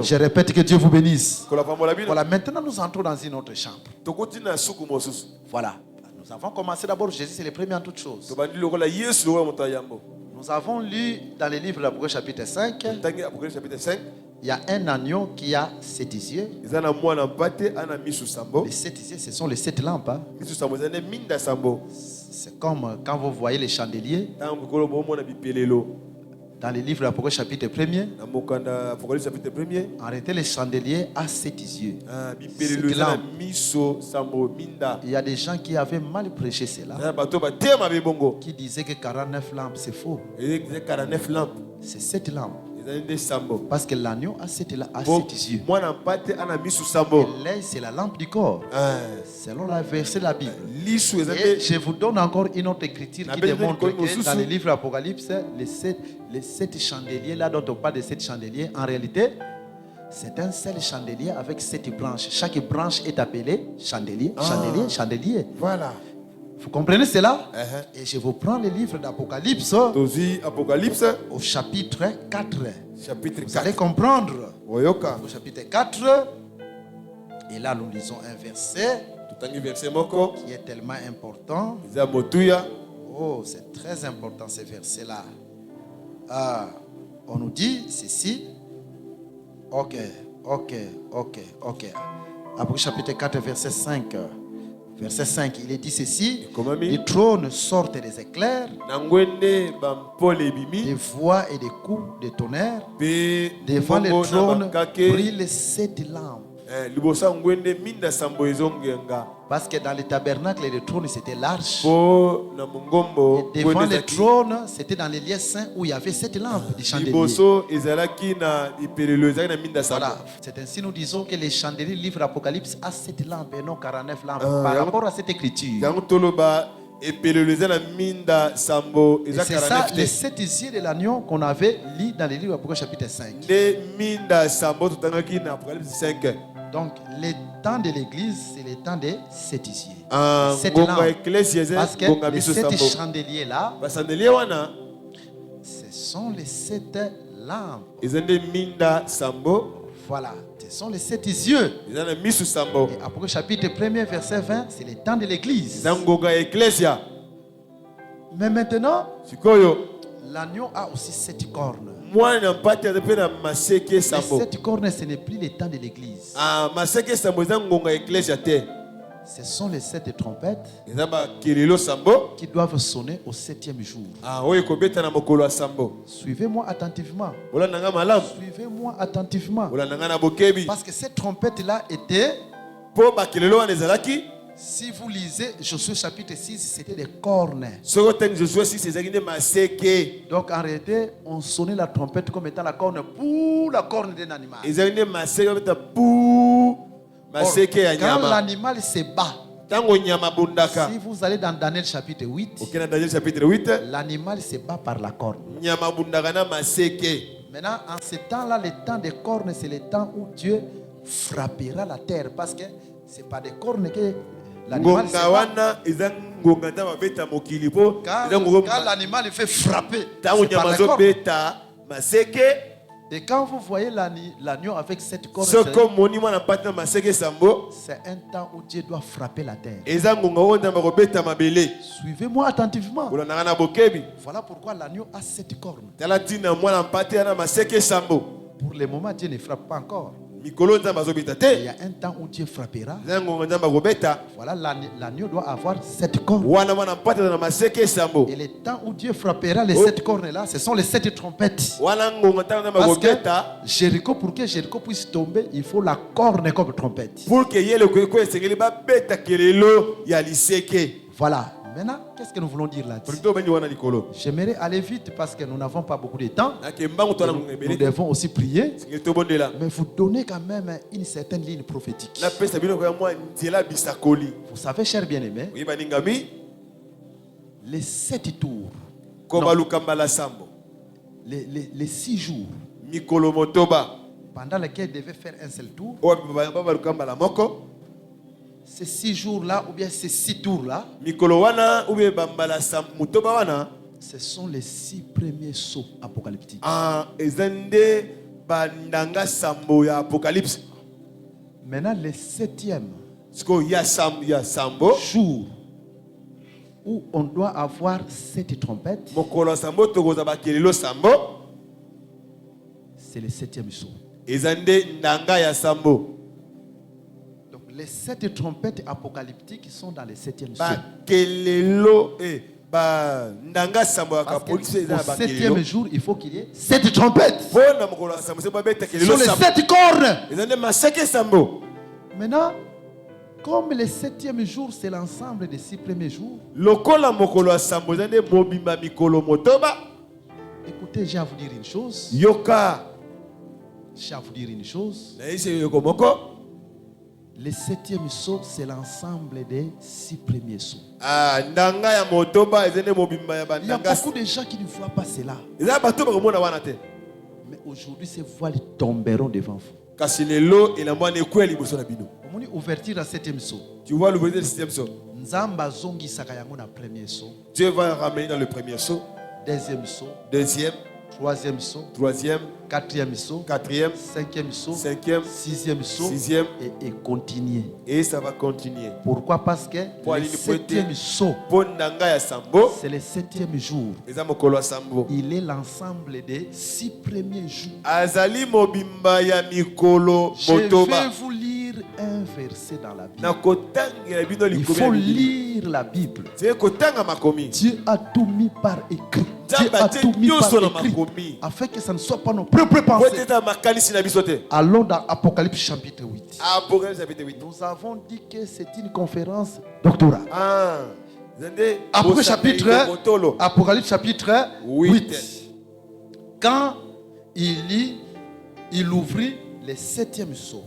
Je répète, que Dieu vous bénisse. Voilà, maintenant nous entrons dans une autre chambre. Voilà. Nous avons commencé d'abord, Jésus c'est le premier en toutes choses. Nous avons lu dans le livre de l'Apocalypse chapitre 5, il y a un agneau qui a 7 yeux. Les 7 yeux, ce sont les 7 lampes. Hein. C'est comme quand vous voyez les chandeliers. Dans le livre de l'Apocalypse chapitre 1er, en réalité, les chandeliers a 7 yeux. Il y a des gens qui avaient mal prêché cela, qui disaient que 49 lampes, c'est faux. C'est 7 lampes. Parce que l'agneau a 7 yeux. Et l'œil, c'est la lampe du corps. Selon la verset de la Bible. Et je vous donne encore une autre écriture qui démontre que dans le livre de l'Apocalypse, les 7 chandeliers, là dont on parle de 7 chandeliers, en réalité, c'est un seul chandelier avec 7 branches. Chaque branche est appelée chandelier, chandelier, chandelier. Voilà. Vous comprenez cela? Et je vous prends le livre d'Apocalypse au chapitre 4. Vous allez comprendre. Au chapitre 4, et là nous lisons un verset qui est tellement important. Oh, c'est très important ce verset-là. On nous dit ceci. Ok. Apocalypse chapitre 4, verset 5. Verset 5, il est dit ceci. Du trône sortent des éclairs, des voix et des coups de tonnerre. Devant le trône brillent les 7 lampes. Parce que dans le tabernacle, le trône c'était l'arche. Et devant le trône, c'était dans les lieux saints où il y avait 7 lampes du chandelier. Voilà. C'est ainsi nous disons que les chandeliers du livre d'Apocalypse a 7 lampes et non 49 lampes par rapport à cette écriture. Et c'est ça, les 7 yeux de l'agneau qu'on avait lu dans le livre d'Apocalypse chapitre 5. Donc, les temps de l'église, c'est les temps des sétisiers. Sept lampes. Parce que les 7 chandeliers là, ce sont les 7 lampes. Voilà, ce sont les 7 yeux. Et après chapitre 1er, verset 20, c'est les temps de l'église. Mais maintenant, l'agneau a aussi 7 cornes. Les 7 cornes, ce n'est plus les temps de l'église. Ce sont les 7 trompettes qui doivent sonner au 7e jour. Suivez-moi attentivement. Suivez-moi attentivement. Parce que cette trompette-là était... Si vous lisez Josué chapitre 6, c'était des cornes. Donc en réalité, on sonnait la trompette comme étant la corne pour la corne d'un animal. Quand l'animal se bat, si vous allez dans Daniel chapitre 8, l'animal se bat par la corne. Maintenant, en ce temps-là, le temps des cornes, c'est le temps où Dieu frappera la terre. Parce que ce n'est pas des cornes que l'animal se bat. Quand l'animal fait frapper, c'est par la corne. Et quand vous voyez l'agneau avec cette corne, c'est un temps où Dieu doit frapper la terre. Suivez-moi attentivement. Voilà pourquoi l'agneau a 7 cornes. Pour le moment, Dieu ne frappe pas encore. Il y a un temps où Dieu frappera. Voilà, l'agneau doit avoir 7 cornes. Et le temps où Dieu frappera les 7 cornes là, ce sont les 7 trompettes. Parce que Jéricho, pour que Jéricho puisse tomber, il faut la corne comme trompette. Voilà. Maintenant, qu'est-ce que nous voulons dire là-dessus? J'aimerais aller vite parce que nous n'avons pas beaucoup de temps. Nous devons aussi prier. Mais vous donnez quand même une certaine ligne prophétique. Vous savez, chers bien-aimés, les 7 tours, les 6 jours pendant lesquels devait faire un seul tour, ces 6 jours-là, ou bien ces 6 tours-là, ce sont les 6 premiers sauts apocalyptiques. Maintenant, le 7e jour où on doit avoir 7 trompettes, c'est le 7e saut. Les 7 trompettes apocalyptiques sont dans les 7e saut. Parce qu'au 7e jour, il faut qu'il y ait 7 trompettes. Ce sont les 7 cornes. Maintenant, comme le 7e jour, c'est l'ensemble des 6 premiers jours. Écoutez, j'ai à vous dire une chose. Le 7e saut, c'est l'ensemble des 6 premiers sauts. Il y a beaucoup de gens qui ne voient pas cela. Mais aujourd'hui, ces voiles tomberont devant vous. Ouverture à 7e saut. Tu vois l'ouverture du 7e saut. Dieu va ramener dans le premier saut. Deuxième. Troisième saut. Quatrième saut. 5e saut. 6e saut. Et continuer. Et ça va continuer. Pourquoi? Parce que le 7e saut, c'est le 7e jour. Il est l'ensemble des 6 premiers jours. Je vais vous lire un verset dans la Bible. Il faut lire la Bible. Dieu a tout mis par écrit. Dieu a tout mis par écrit afin que ça ne soit pas nos propres pensées. Allons dans Apocalypse chapitre 8. Nous avons dit que c'est une conférence doctorale. Apocalypse chapitre 8. Quand il ouvrit le 7e saut,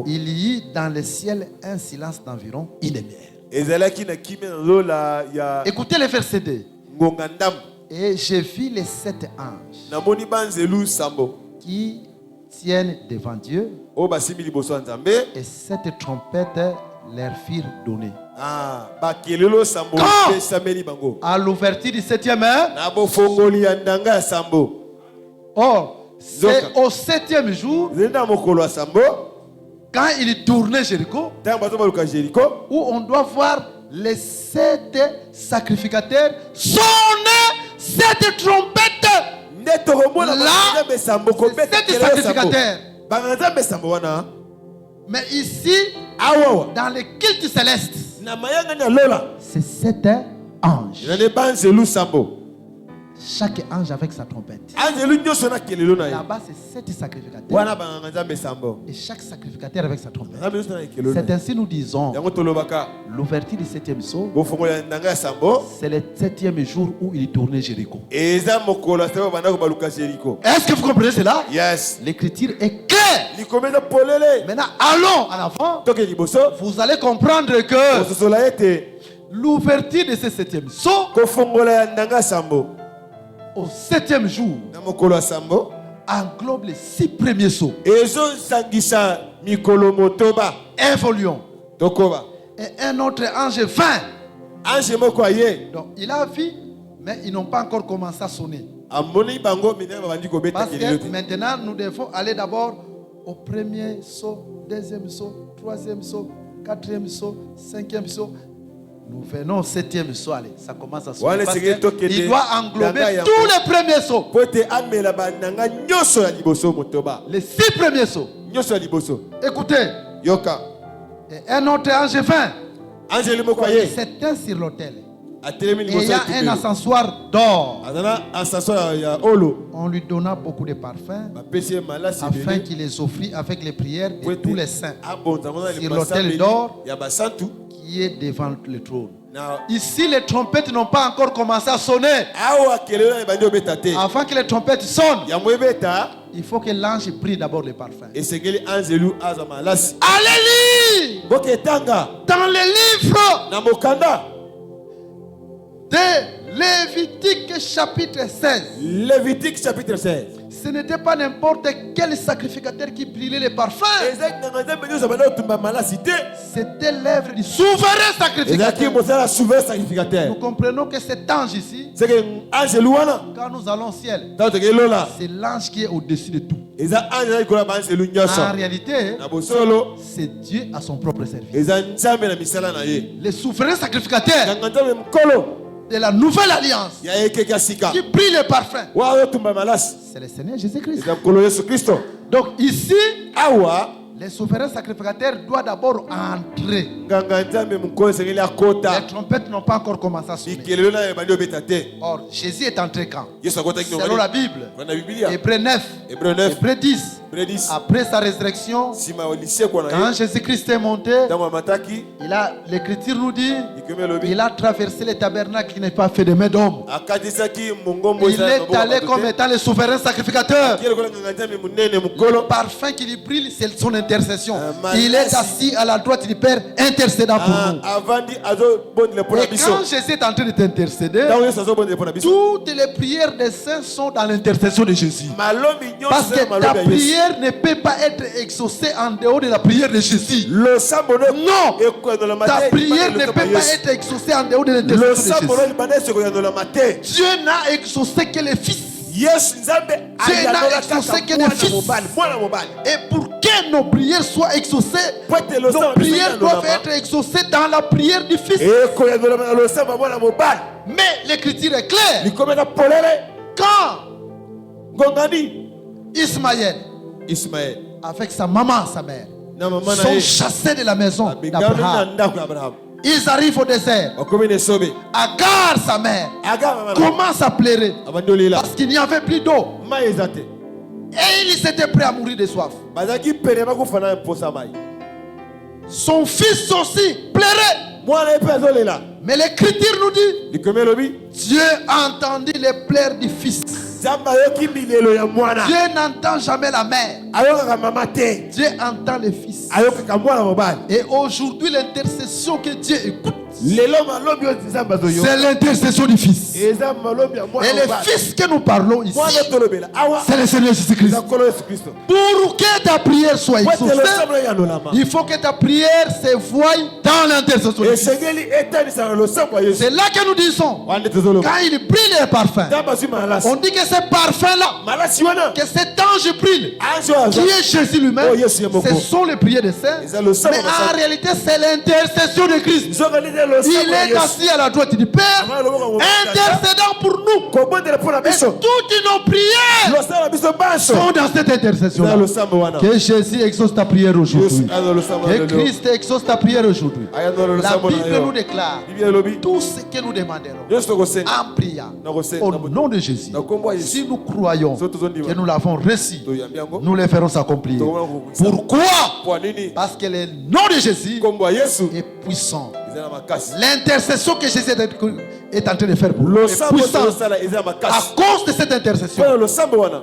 il y eut dans le ciel un silence d'environ 1 demi-heure. Écoutez le verset 2. Et j'ai vu les 7 anges qui tiennent devant Dieu. Et cette trompette leur furent données. Quand, à l'ouverture du 7e c'est au 7e jour, quand il tournait Jéricho, où on doit voir les 7 sacrificateurs sonner cette trompette. Là, 7 sacrificateurs. Mais ici, dans les cultes célestes, c'est 7 anges. Chaque ange avec sa trompette. Là-bas, c'est 7 sacrificateurs. Et chaque sacrificateur avec sa trompette. C'est ainsi nous disons l'ouverture du 7e sceau. C'est le 7e jour où il tournait Jéricho. Est-ce que vous comprenez cela? Yes. L'écriture est claire. Maintenant, allons en avant. Vous allez comprendre que l'ouverture de ce 7e sceau au 7e jour englobe les 6 premiers sceaux. Évoluons. Et un autre ange vint. Donc il a vu, mais ils n'ont pas encore commencé à sonner. Parce que maintenant nous devons aller d'abord au premier sceau, deuxième sceau, troisième sceau, quatrième sceau, cinquième sceau. Nous venons au 7e sceau, allez, ça commence à sonner. Parce qu'il doit englober tous les premiers sceaux. Les 6 premiers sceaux. Écoutez. Et un autre ange vint. C'était sur l'autel. Et il y a un ascensoir d'or. On lui donna beaucoup de parfums afin qu'il les offrit avec les prières de tous les saints sur l'autel d'or qui est devant le trône. Ici, les trompettes n'ont pas encore commencé à sonner. Avant que les trompettes sonnent, il faut que l'ange prie d'abord les parfums. Allez lire dans les livres de Lévitique chapitre 16. Lévitique chapitre 16. Ce n'était pas n'importe quel sacrificateur qui brûlait les parfums. C'était l'œuvre du souverain sacrificateur. Nous comprenons que cet ange ici, quand nous allons au ciel, c'est l'ange qui est au-dessus de tout. En réalité, c'est Dieu à son propre service. Les souverains sacrificateurs de la nouvelle alliance qui brille les parfums, c'est le Seigneur Jésus-Christ. Donc ici, les souverains sacrificateurs doivent d'abord entrer. Les trompettes n'ont pas encore commencé à sonner. Or, Jésus est entré quand? Selon la Bible, Hébreux 9, Hébreux 10. Après sa résurrection, quand Jésus-Christ est monté, l'écriture nous dit, il a traversé le tabernacle qui n'est pas fait de main d'homme. Il est allé comme étant le souverain sacrificateur. Le parfum qui lui brille, c'est son intercession. Il est assis à la droite du Père, intercédant pour nous. Et quand Jésus est en train d'intercéder, toutes les prières des saints sont dans l'intercession de Jésus. Parce que ta prière ne peut pas être exaucée en dehors de la prière de Jésus. Non, ta prière ne peut pas être exaucée en dehors de l'intercession de Jésus. Dieu n'a exaucé que le Fils. Dieu n'a exaucé que le Fils. Et pour que nos prières soient exaucées, nos prières doivent être exaucées dans la prière du Fils. Mais l'écriture est claire. Quand Ismaël, avec sa maman, sa mère, sont chassés de la maison d'Abraham. Ils arrivent au désert. Agar, sa mère, commence à pleurer parce qu'il n'y avait plus d'eau. Et il s'était prêt à mourir de soif. Son fils aussi pleurait. Mais l'écriture nous dit, Dieu a entendu les pleurs du fils. Dieu n'entend jamais la mère. Dieu entend le fils. Et aujourd'hui, l'intercession que Dieu écoute, C'est l'intercession du Fils. Et le Fils que nous parlons ici, c'est le Seigneur Jésus-Christ. Pour que ta prière soit exaucée, il faut que ta prière se voie dans l'intercession du Fils. C'est là que nous disons, quand il brille les parfums, on dit que ce parfum-là, que cet ange brille, qui est Jésus lui-même, ce sont les prières des saints. Mais en réalité, c'est l'intercession de Christ. Il est assis à la droite du Père, intercédant pour nous. Et toutes nos prières sont dans cette intercession. Que Jésus exauce ta prière aujourd'hui. Que Christ exauce ta prière aujourd'hui. La Bible nous déclare tout ce que nous demanderons en priant au nom de Jésus. Si nous croyons que nous l'avons reçu, nous les ferons s'accomplir. Pourquoi? Parce que le nom de Jésus est puissant. L'intercession que Jésus est en train de faire pour nous est puissante. À cause de cette intercession,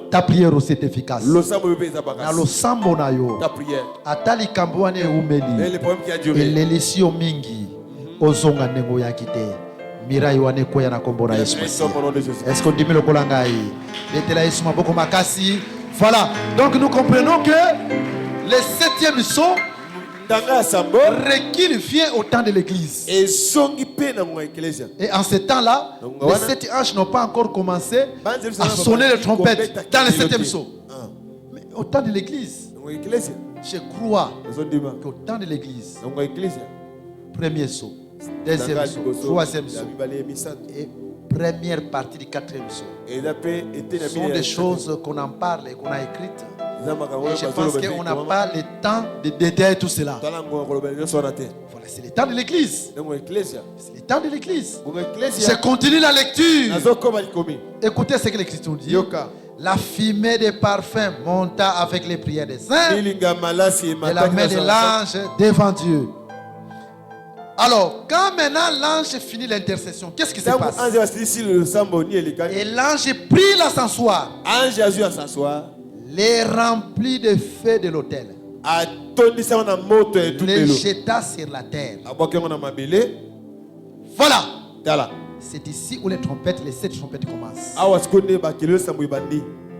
ta prière aussi est efficace. Ta prière. Atali kambuane umeli. Elelisio mingi. Ozonga nengo yakite. Mirai wane koya na kombora Yesu. Est-ce qu'on dit le kolangai? Letela Yesu maboko makasi. Voilà. Donc nous comprenons que le 7e saut requis vient au temps de l'église. Et en ce temps-là, les 7 anges n'ont pas encore commencé à sonner les trompettes dans le 7e saut. Mais au temps de l'église, je crois qu'au temps de l'église, premier saut, deuxième saut, troisième saut et première partie du 4e saut, ce sont des choses qu'on en parle et qu'on a écrites. Et je pense qu'on n'a pas le temps de détailler tout cela. Voilà, c'est le temps de l'église. C'est le temps de l'église. Je continue la lecture. Écoutez ce que l'Écriture dit. La fumée des parfums monta avec les prières des saints et la main de l'ange devant Dieu. Alors, quand maintenant l'ange finit l'intercession, qu'est-ce qui se passe? Et l'ange prit l'ascensoir, les remplit de feu de l'autel, les jeta sur la terre. Voilà. C'est ici où les 7 trompettes commencent.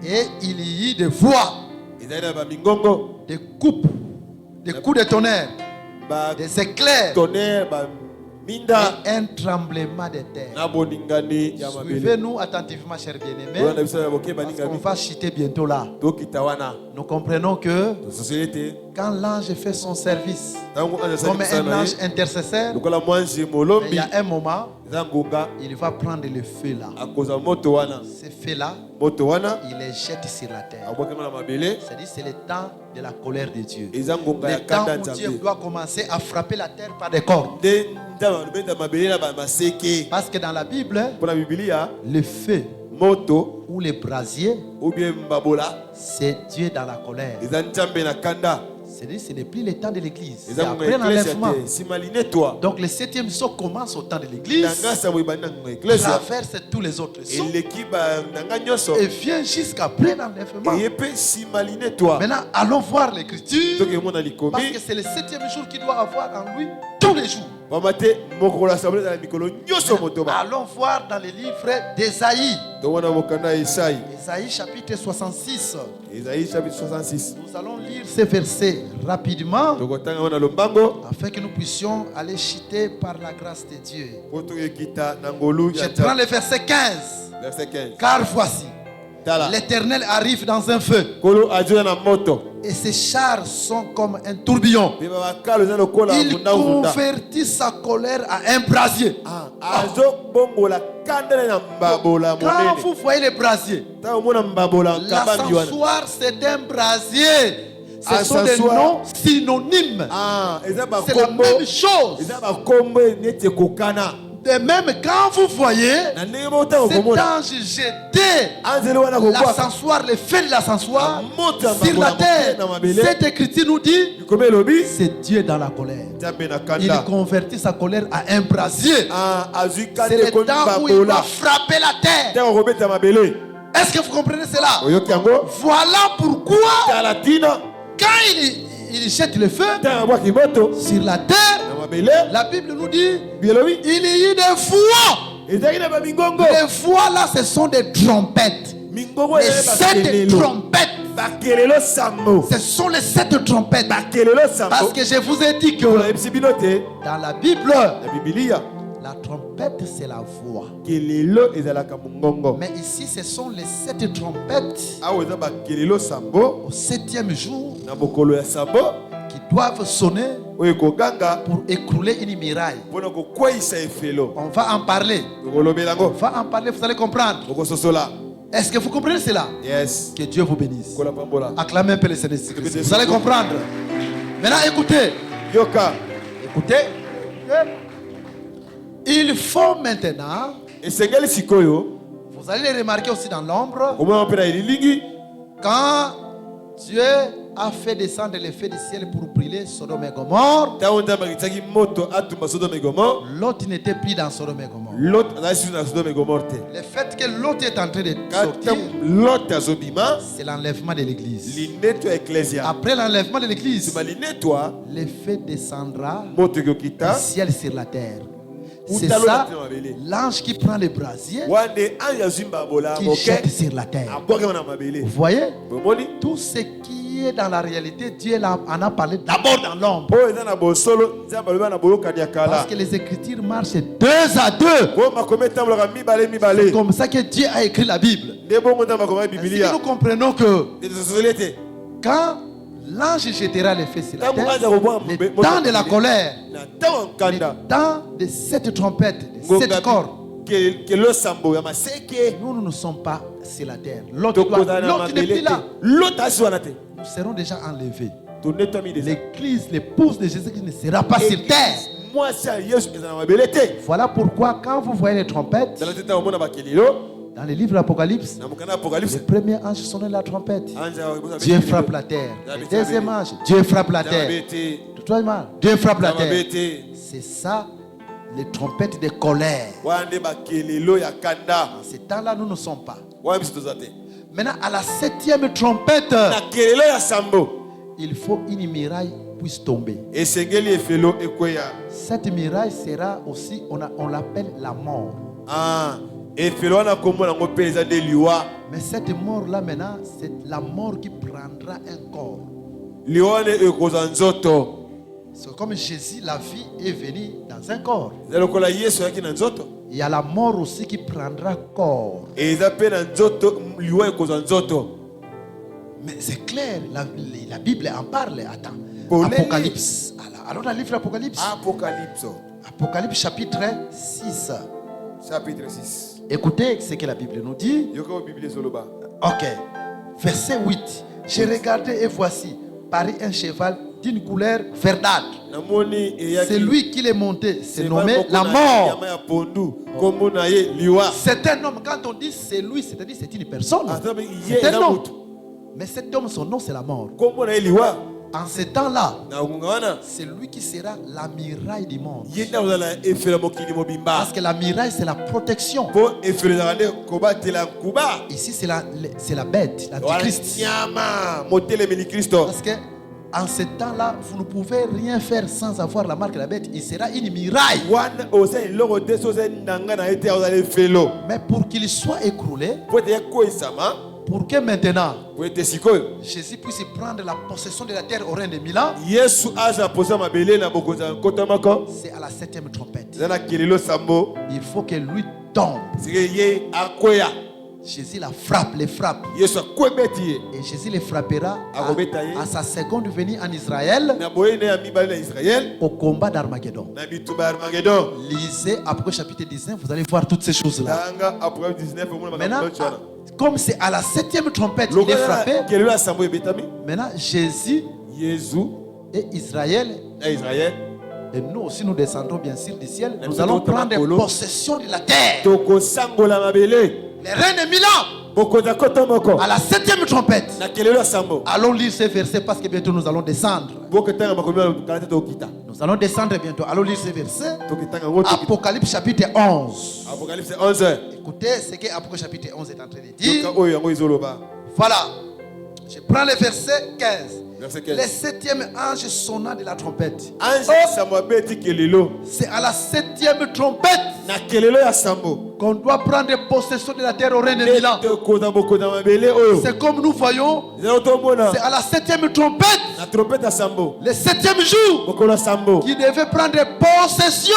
Et il y eut des voix, des coups de tonnerre, des éclairs, et un tremblement de terre. Suivez-nous attentivement, chers bien-aimés, parce qu'on va chuter bientôt là. Nous comprenons que quand l'ange fait son service comme un ange intercesseur, il y a un moment, il va prendre le feu là. Ce feu là, il les jette sur la terre. C'est-à-dire c'est le temps de la colère de Dieu. Le temps où Dieu doit commencer à frapper la terre par des cordes. Parce que dans la Bible, le feu ou les brasiers, c'est Dieu dans la colère. C'est-à-dire ce n'est plus le temps de l'église. C'est après l'enlèvement. Donc le 7e saut commence au temps de l'église, traverse tous les autres sauts et vient jusqu'après l'enlèvement. Maintenant, allons voir l'Écriture, parce que c'est le 7e jour qui doit avoir en lui tous les jours. Allons voir dans le livre d'Ésaïe. Ésaïe chapitre 66. Nous allons lire ces versets rapidement afin que nous puissions aller chuter par la grâce de Dieu. Je prends le verset 15. Car voici, l'Éternel arrive dans un feu et ses chars sont comme un tourbillon. Il convertit sa colère à un brasier. Quand vous voyez les brasiers, l'ascensoir c'est un brasier. Ce sont des noms synonymes. C'est la même chose. De même, quand vous voyez cet ange jeter l'ascensoir, le feu de l'ascensoir sur la terre, cette écriture nous dit c'est Dieu dans la colère. Il convertit sa colère à un brasier. C'est le temps où il va frapper la terre. Est-ce que vous comprenez cela? Voilà pourquoi quand il jette le feu sur la terre, La Bible nous dit il y a eu des voix. Les voix là, ce sont des trompettes. Les 7 trompettes. Ce sont les 7 trompettes. Parce que je vous ai dit que dans la Bible, la trompette c'est la voix. Mais ici ce sont les 7 trompettes au 7e jour qui doivent sonner pour écrouler une muraille. On va en parler. Vous allez comprendre. Est-ce que vous comprenez cela? Yes. Que Dieu vous bénisse. Acclamez un peu le Seigneur. Vous allez comprendre. Maintenant écoutez. Écoutez. Il faut maintenant. Vous allez le remarquer aussi dans l'ombre. Quand Dieu a fait descendre les feux du ciel pour brûler Sodome et Gomorrhe, Lot n'était plus dans Sodome et Gomorrhe. Le fait que Lot est en train de sortir, c'est l'enlèvement de l'église. Après l'enlèvement de l'église, le feu descendra du ciel sur la terre. C'est ça, l'ange qui prend le brasier, qui jette sur la terre. Vous voyez, tout ce qui est dans la réalité, Dieu en a parlé d'abord dans l'ombre. Parce que les Écritures marchent 2 à 2. C'est comme ça que Dieu a écrit la Bible. Ainsi que nous comprenons que quand l'ange jettera les feux sur la terre, le temps de la colère, le temps de cette trompette, de cette corde, nous ne sommes pas sur la terre. L'autre n'est plus là. Nous serons déjà enlevés. L'église, l'épouse de Jésus-Christ ne sera pas sur terre. Voilà pourquoi quand vous voyez les trompettes, dans le livre de l'Apocalypse, le premier ange sonne la trompette. Dieu frappe la terre. Le deuxième ange, Dieu frappe la terre. Le troisième ange, Dieu frappe la terre. C'est ça, les trompettes de colère. En ce temps-là, nous ne sommes pas. Maintenant, à la 7e trompette, il faut une muraille puisse tomber. Cette muraille sera aussi, on l'appelle la mort. Mais cette mort-là maintenant, c'est la mort qui prendra un corps. C'est comme Jésus, la vie est venue dans un corps. Il y a la mort aussi qui prendra corps. Mais c'est clair, la Bible en parle. Attends. Apocalypse. Alors dans le livre d'Apocalypse. Apocalypse chapitre 6. Chapitre 6. Écoutez ce que la Bible nous dit. Ok. Verset 8. J'ai regardé et voici, parut un cheval d'une couleur verdâtre. C'est lui qui l'est monté. C'est nommé la mort. C'est un homme. Quand on dit c'est lui, c'est-à-dire c'est une personne. C'est un homme. Mais cet homme, son nom, c'est la mort. En ce temps-là, c'est lui qui sera la muraille du monde. Parce que la muraille, c'est la protection. Ici, c'est la bête, l'antichrist. Parce que en ce temps-là, vous ne pouvez rien faire sans avoir la marque de la bête. Il sera une muraille. Mais pour qu'il soit écroulé, pour que maintenant Jésus puisse prendre la possession de la terre au règne de 1000 ans, c'est à la 7e trompette. Il faut que lui tombe. Jésus la frappe, les frappe. Et Jésus les frappera à sa seconde venue en Israël au combat d'Armageddon. Lisez Apocalypse chapitre 19, vous allez voir toutes ces choses-là. Maintenant, comme c'est à la 7e trompette qu'il est frappé, maintenant Jésus et Israël, et nous aussi nous descendrons bien sûr du ciel, nous allons prendre possession de la terre. Les reines de 1000 ans, à la 7e trompette. Allons lire ces versets parce que bientôt nous allons descendre. Nous allons descendre bientôt. Allons lire ces versets. Apocalypse chapitre 11. Écoutez ce que Apocalypse chapitre 11 est en train de dire. Voilà. Je prends le verset 15. Le 7e ange sonna de la trompette. C'est à la 7e trompette qu'on doit prendre possession de la terre au règne de Milan. C'est comme nous voyons, c'est à la 7e trompette, le 7e jour, qui devait prendre possession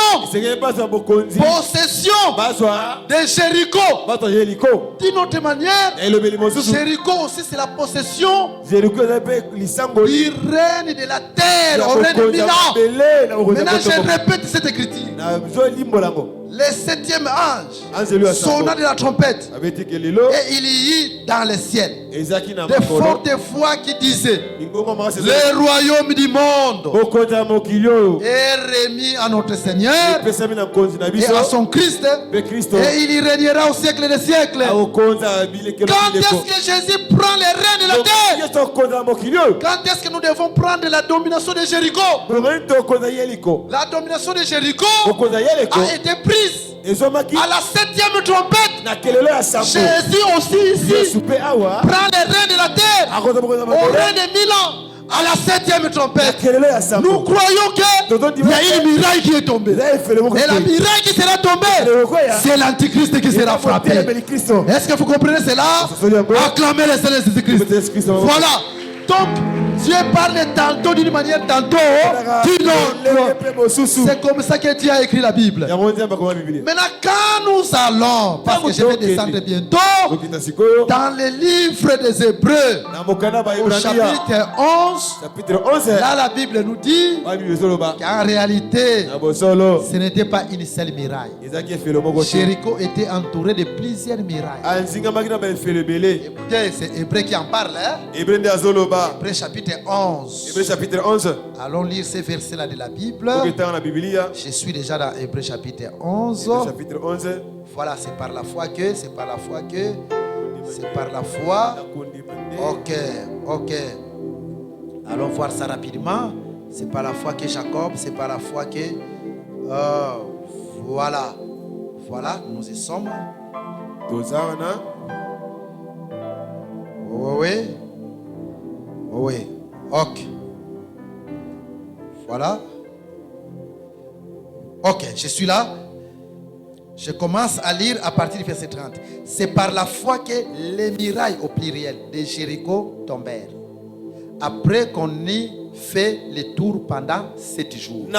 de Jéricho. D'une autre manière, Jéricho aussi c'est la possession du règne de la terre au règne de Milan. Maintenant je répète cette écriture. Le 7e ange sonna de la trompette et il y eut dans le ciel de fortes voix qui disaient: le royaume du monde est remis à notre Seigneur et à son Christ, et il y régnera au siècle des siècles. Quand est-ce que Jésus prend le règne de la terre? Quand est-ce que nous devons prendre la domination de Jéricho? La domination de Jéricho a été prise à la 7e trompette. Jésus aussi ici prend le règne de la terre au règne de Milan à la 7e trompette. Nous croyons qu'il y a une muraille qui est tombée. Et la muraille qui sera tombée, c'est l'antichrist qui sera frappé. Est-ce que vous comprenez cela? Acclamez le Seigneur Jésus-Christ. Voilà. Donc, Dieu parle tantôt d'une manière, tantôt d'une autre. C'est comme ça que Dieu a écrit la Bible. Maintenant, quand nous allons, parce que je vais descendre bientôt, dans le livre des Hébreux, au chapitre 11, là la Bible nous dit qu'en réalité, ce n'était pas une seule muraille. Jéricho était entouré de plusieurs murailles. Écoutez, c'est Hébreux qui en parle. Hébreux chapitre 11. Allons lire ces versets-là de la Bible. Je suis déjà dans Hébreux chapitre 11. Voilà, c'est par la foi que. Ok. Allons voir ça rapidement. C'est par la foi que Jacob, c'est par la foi que. Voilà, nous y sommes. Oui. Ok. Voilà. Ok, je suis là. Je commence à lire à partir du verset 30. C'est par la foi que les murailles au pluriel de Jéricho tombèrent, après qu'on ait fait le tour pendant 7 jours. Le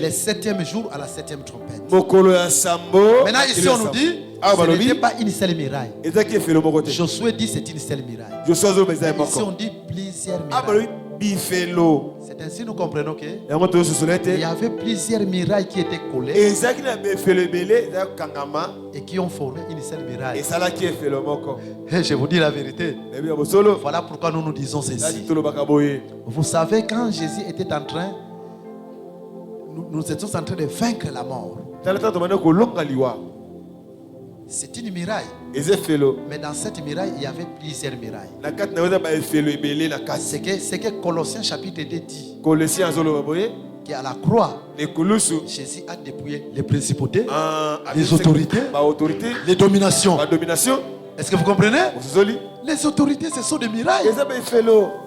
7e jour à la 7e trompette. Maintenant ici on nous dit ce n'était pas une seule muraille. Josué dit c'est une seule muraille. Ici on dit plusieurs murailles. C'est ainsi nous comprenons qu'il y avait plusieurs murailles qui étaient collées et qui ont formé une seule muraille. Et je vous dis la vérité. Voilà pourquoi nous disons ceci. Vous savez, quand Jésus était en train, nous étions en train de vaincre la mort. C'est une muraille. Mais dans cette muraille, il y avait plusieurs murailles. C'est que Colossiens chapitre 2 dit qu'à la croix, Jésus a dépouillé les principautés, les autorités, les dominations. Est-ce que vous comprenez? Les autorités, ce sont des murailles.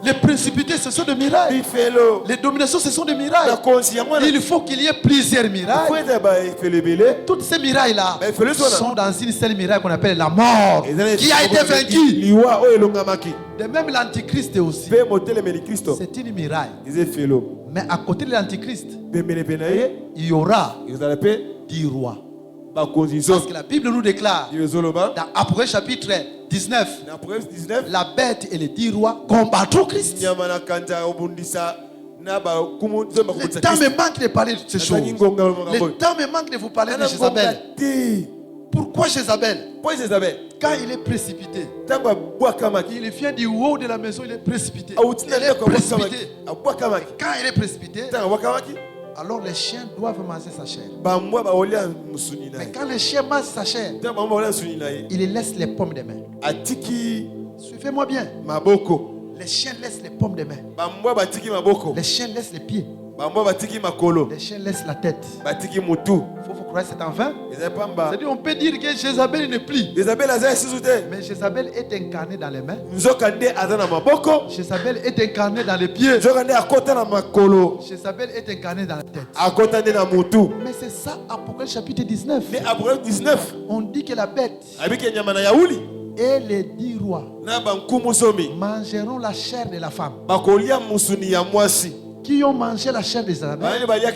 Les principautés, ce sont des murailles. Les dominations, ce sont des murailles. Il faut qu'il y ait plusieurs murailles. Toutes ces murailles-là sont dans une seule muraille qu'on appelle la mort, qui a été vaincue. De même l'antichrist aussi. C'est une muraille. Mais à côté de l'antichrist, il y aura 10 rois. Parce que la Bible nous déclare dans Apocalypse chapitre 19, la bête et les 10 rois combattront Christ. Le temps me manque de parler de ces choses. Le temps me manque de vous parler de Jézabel. Pourquoi Jézabel? Quand il est précipité, il vient du haut de la maison, il est précipité. Quand il est précipité, alors les chiens doivent manger sa chair. Mais quand les chiens mangent sa chair, il laisse les paumes des mains. Suivez-moi bien. Les chiens laissent les paumes des mains. Les chiens laissent les pieds. Les chiens laissent la tête. Il faut vous croyez que c'est en vain? C'est-à-dire, on peut dire que Jézabel n'est plus. Mais Jézabel est incarnée dans les mains. Jézabel est incarnée dans les pieds. Jézabel est incarnée dans la tête. Mais c'est ça, Apocalypse chapitre 19. On dit que la bête et les 10 rois mangeront la chair de la femme. Qui ont mangé la chair de Jézabel. Parce que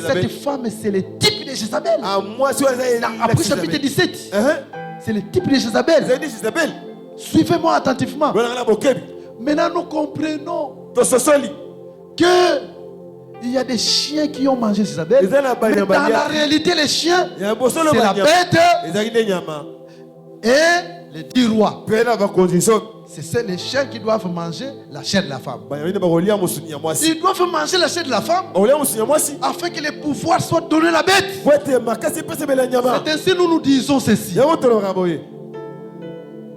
cette femme, c'est le type de Jézabel. Après chapitre 17, c'est le type de Jézabel. Suivez-moi attentivement. Maintenant, nous comprenons que il y a des chiens qui ont mangé Jézabel. Mais dans la réalité, les chiens, c'est la bête et les 10 rois. C'est les chiens qui doivent manger la chair de la femme. Ils doivent manger la chair de la femme afin que les pouvoirs soient donnés à la bête. C'est ainsi que nous disons ceci.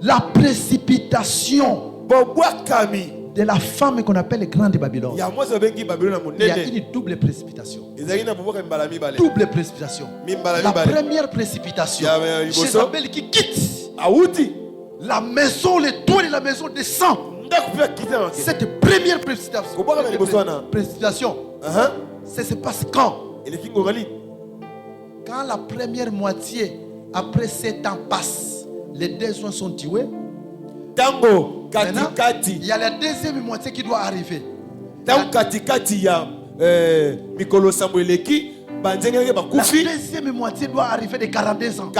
La précipitation de la femme qu'on appelle Grande Babylone. Il y a une double précipitation. Double précipitation. La première précipitation, Jézabel qui quitte la maison, les toits de la maison descend. Cette première précipitation, ça se passe quand? Quand la première moitié, après 7 ans passe, les 2 soins sont tués. Maintenant, il y a la deuxième moitié qui doit arriver. La deuxième moitié doit arriver de 42 ans.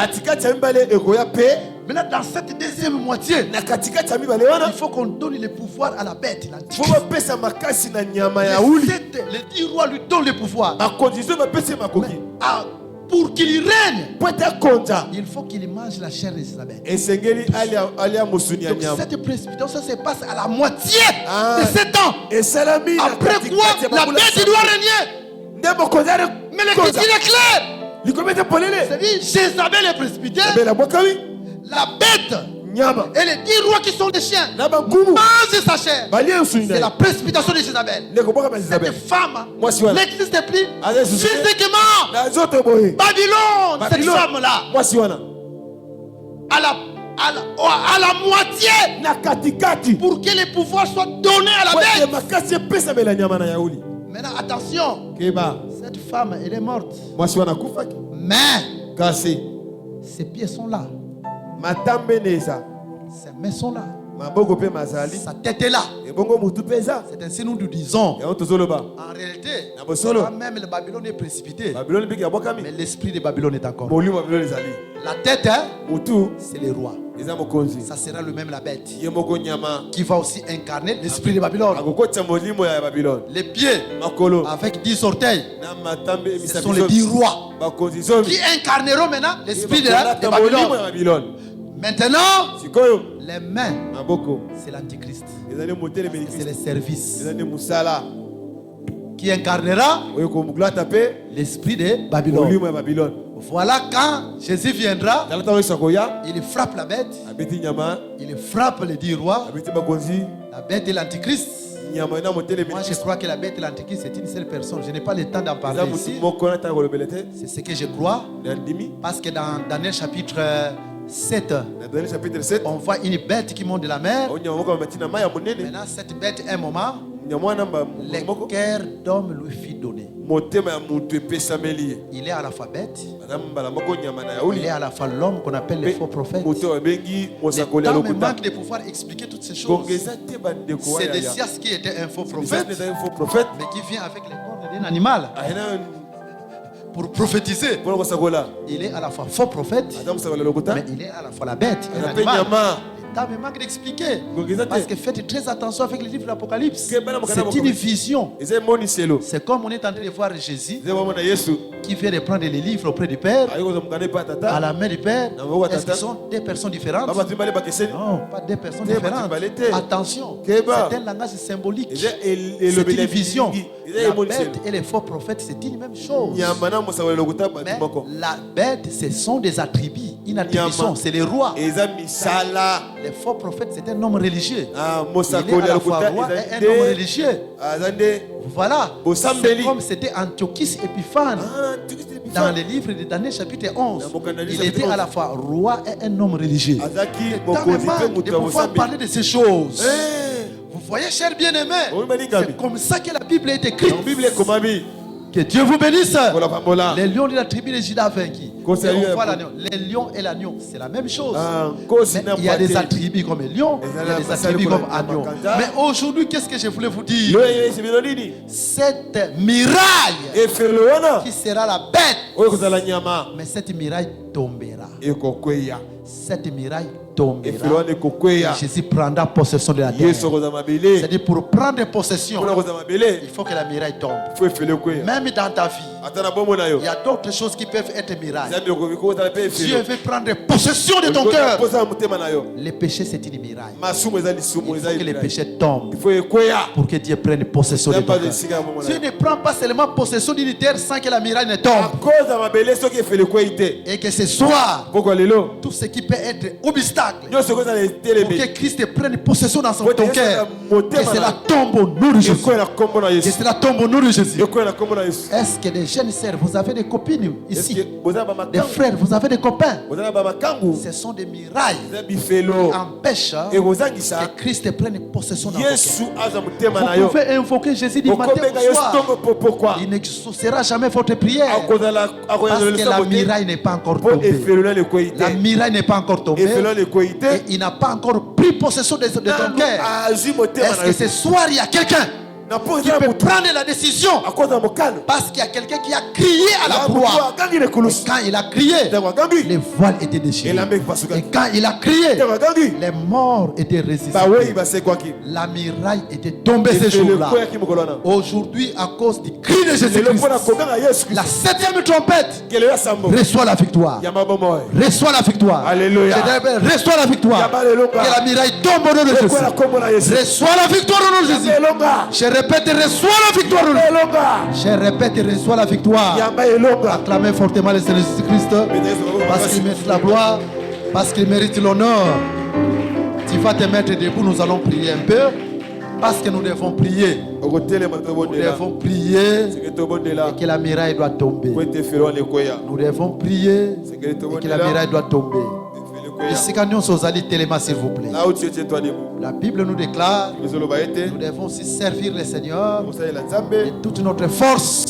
Maintenant, dans cette deuxième moitié, il faut qu'on donne le pouvoir à la bête. Les 10 rois lui donnent le pouvoir. Pour qu'il règne, il faut qu'il mange la chair de Jézabel. Donc cette précipitation, ça se passe à la moitié de 7 ans. Après quoi, la bête doit régner. Mais le titre est clair. C'est-à-dire, Jézabel est précipitée. La bête et les 10 rois qui sont des chiens mangent sa chair. C'est la précipitation de Jézabel. Cette femme n'existe plus physiquement. Babylone, cette femme-là, à la moitié, pour que les pouvoirs soient donnés à la bête. Maintenant, attention, cette femme, elle est morte. Mais ses pieds sont là. Ses mains sont là. Sa tête est là. C'est ainsi nous disons. En réalité, même le Babylone est précipité. Mais l'esprit de Babylone est encore. La tête, c'est le roi. Ça sera le même la bête qui va aussi incarner l'esprit de Babylone. Les pieds avec 10 orteils, ce sont les 10 rois qui incarneront maintenant l'esprit de Babylone. Maintenant, les mains, c'est l'antichrist. C'est le service qui incarnera l'esprit de Babylone. Voilà quand Jésus viendra, il frappe la bête, il frappe les 10 rois, la bête et l'antichrist. Moi je crois que la bête et l'antichrist c'est une seule personne. Je n'ai pas le temps d'en parler ici. C'est ce que je crois. Parce que dans Daniel chapitre 7, on voit une bête qui monte de la mer. Maintenant cette bête un moment, le cœur d'homme lui fit donner. Il est à la fois bête, il est à la fois l'homme qu'on appelle le faux prophète. Le temps me manque de pouvoir expliquer toutes ces choses. C'est Décias qui était un faux prophète, mais qui vient avec les cornes d'un animal pour prophétiser. Il est à la fois faux prophète, mais il est à la fois la bête et l'animal. Ça me manque d'expliquer. Parce que faites très attention avec le livre de l'Apocalypse. C'est une vision. C'est comme on est en train de voir Jésus qui vient de prendre les livres auprès du Père, à la main du Père. Est-ce qu'ils sont des personnes différentes? Non, pas des personnes différentes. Attention, c'est un langage symbolique. C'est une vision. La bête et les faux prophètes, c'est une même chose. Mais la bête, ce sont des attributs. Une attribution, c'est les rois. Les faux prophètes, c'est un homme religieux. Il est à la fois roi et un homme religieux. Voilà. C'est comme c'était Antiochus Épiphane. Dans le livre de Daniel chapitre 11, il était à la fois roi et un homme religieux. Dans le mal de pouvoir parler de ces choses. Vous voyez, chers bien-aimés, c'est comme ça que la Bible est écrite. Que Dieu vous bénisse. Les lions de la tribu de Juda vainquus. Les lions et l'agneau, c'est la même chose. Mais il y a des attributs comme lion, il y a des attributs comme agneau. Mais aujourd'hui, qu'est-ce que je voulais vous dire? Cette miraille qui sera la bête, mais cette miraille tombera. Cette miraille tombera. Jésus prendra possession de la terre. C'est-à-dire, pour prendre possession, il faut que la miraille tombe. Même dans ta vie, il y a d'autres choses qui peuvent être mirailles. Dieu veut prendre possession de ton cœur. Le péché, c'est une miraille. Il faut que le péché tombe pour que Dieu prenne possession de ton cœur. Dieu ne prend pas seulement possession d'une terre sans que la miraille ne tombe. Et que ce soir, tout ce qui peut être obstacle pour que Christ prenne possession dans ton cœur, que cela tombe au nom de Jésus. Que cela tombe au nom de Jésus. Est-ce que des jeunes sœurs, vous avez des copines ici, des frères, vous avez des copains? Ce sont des mirailles qui empêchent que Christ prenne possession dans ton cœur. Vous pouvez invoquer Jésus du matin au soir. Il n'exaucera jamais votre prière parce que la miraille n'est pas encore tombée. La miraille n'est pas encore tombée et il n'a pas encore pris possession de ton cœur. Est-ce que ce soir il y a quelqu'un qui peut prendre la décision parce qu'il y a quelqu'un qui a crié à la croix? Quand il a crié, les voiles étaient déchirés. Et quand il a crié, les morts étaient ressuscités. La miraille était tombée ce jour-là. Aujourd'hui, à cause du cri de Jésus-Christ, la 7e trompette reçoit la victoire. Reçoit la victoire. Alléluia. Reçoit la victoire. Que la miraille tombe au nom de Jésus. Reçoit la victoire au nom de Jésus. Je répète, reçois la victoire. Je répète, reçois la victoire. Acclamez fortement le Seigneur Jésus-Christ parce qu'il mérite la gloire, parce qu'il mérite l'honneur. Tu vas te mettre debout, nous allons prier un peu parce que nous devons prier. Nous devons prier et que la miraille doit tomber. Nous devons prier et que la miraille doit tomber. S'il vous plaît. La Bible nous déclare nous devons aussi servir le Seigneur de toute notre force.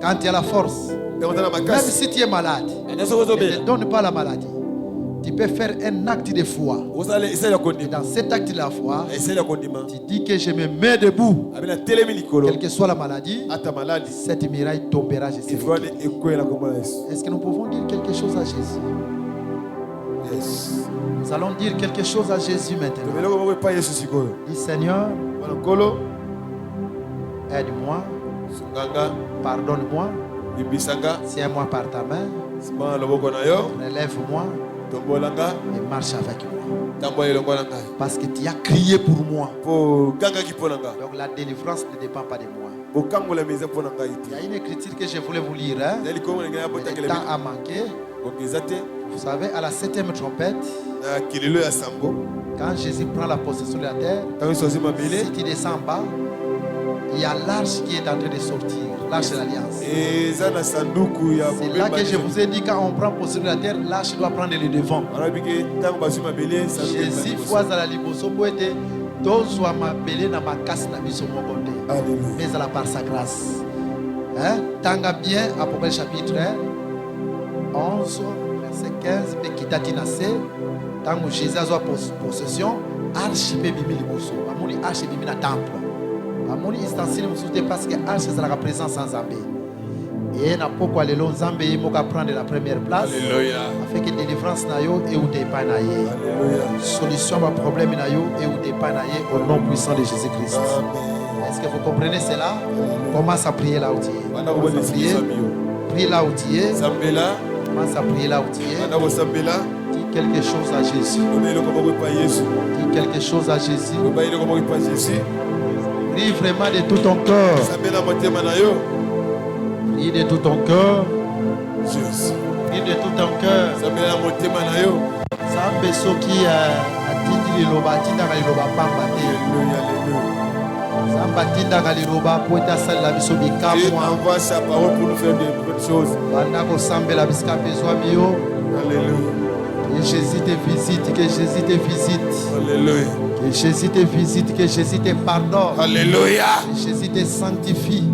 Quand il y a la force, même si tu es malade, ne te donne pas la maladie. Tu peux faire un acte de foi. Et dans cet acte de la foi, tu dis que je me mets debout. Quelle que soit la maladie, cette miraille tombera. Est-ce que nous pouvons dire quelque chose à Jésus? Nous allons dire quelque chose à Jésus maintenant. Dis Seigneur, aide-moi, pardonne-moi, tiens-moi par ta main, relève-moi et marche avec moi. Parce que tu as crié pour moi. Donc la délivrance ne dépend pas de moi. Il y a une écriture que je voulais vous lire. Le temps a manqué. Vous savez, à la 7e trompette, quand Jésus prend la possession de la terre, si tu descends en bas, il y a l'arche qui est en train de sortir, l'arche de l'alliance. C'est là que je vous ai dit, quand on prend possession de la terre, l'arche doit prendre le devant. Jésus fois à la liboso pour être tout soit ma belé na ma casse na biso mokonde. Mais à la par sa grâce. Tanga bien Apocalypse chapitre 11. Verset 15, tant que Jésus a possession, archi bimi liboso. Amoni archi bimi na temple. Amoni instancile musuté parce que archi c'est la présence sans Zambé. Et na pourquoi les longs Zambé moka prendre la première place. Alléluia. Afin que délivrance na yo et ou dépa na ye. Alléluia. Solution à problème na yo et ou dépa na ye au nom puissant de Jésus-Christ. Est-ce que vous comprenez cela? Commence à prier là où tu es. Prie là où tu es. Commence à prier là où tu es. Dis quelque chose à Jésus. Dis quelque chose à Jésus. Prie vraiment de tout ton cœur. Prie de tout ton cœur. Prie de tout ton cœur. Zambe soki a tindi liloba tinda liloba pamba te. Dieu envoie sa parole pour nous faire de bonnes choses. Alléluia. Que Jésus te visite, que Jésus te visite. Alléluia. Que Jésus te visite, que Jésus te pardonne. Alléluia. Que Jésus te sanctifie.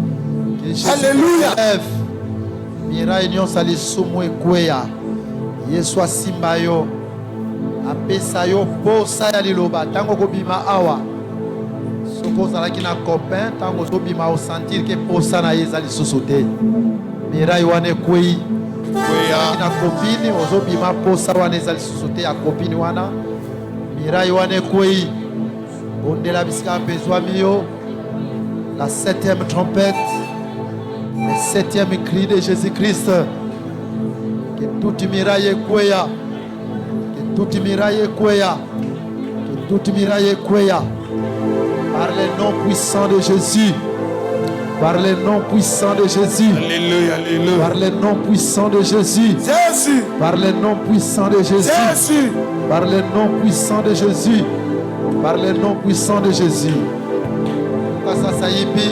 Que Jésus Alléluia. te lève. Mira union sali sumu ekweya. Yesu asimba yo. Apesa yo posa ya liloba. Tango kobima awa. Soko zalaki na copain. Tango zobima o sentir que posa na yeza lisusu te. Mira yoane kwei. Na copine ozobima posa wana eza lisusu te ya copine wana. Mirai wana kwei. Bondela bisika bezwa miyo. La 7e trompette. Le 7e cri de Jésus-Christ. Que toute miraille kwea. Que toute miraille kwea. Que toute miraille kwea. Par le nom puissant de Jésus. Par le nom puissant de Jésus. Alléluia, alléluia. Par le nom puissant de Jésus. Jésus. Par le nom puissant de Jésus. Jésus. Par le nom puissant de Jésus. Par le nom puissant de Jésus. Lokasa Saïbi.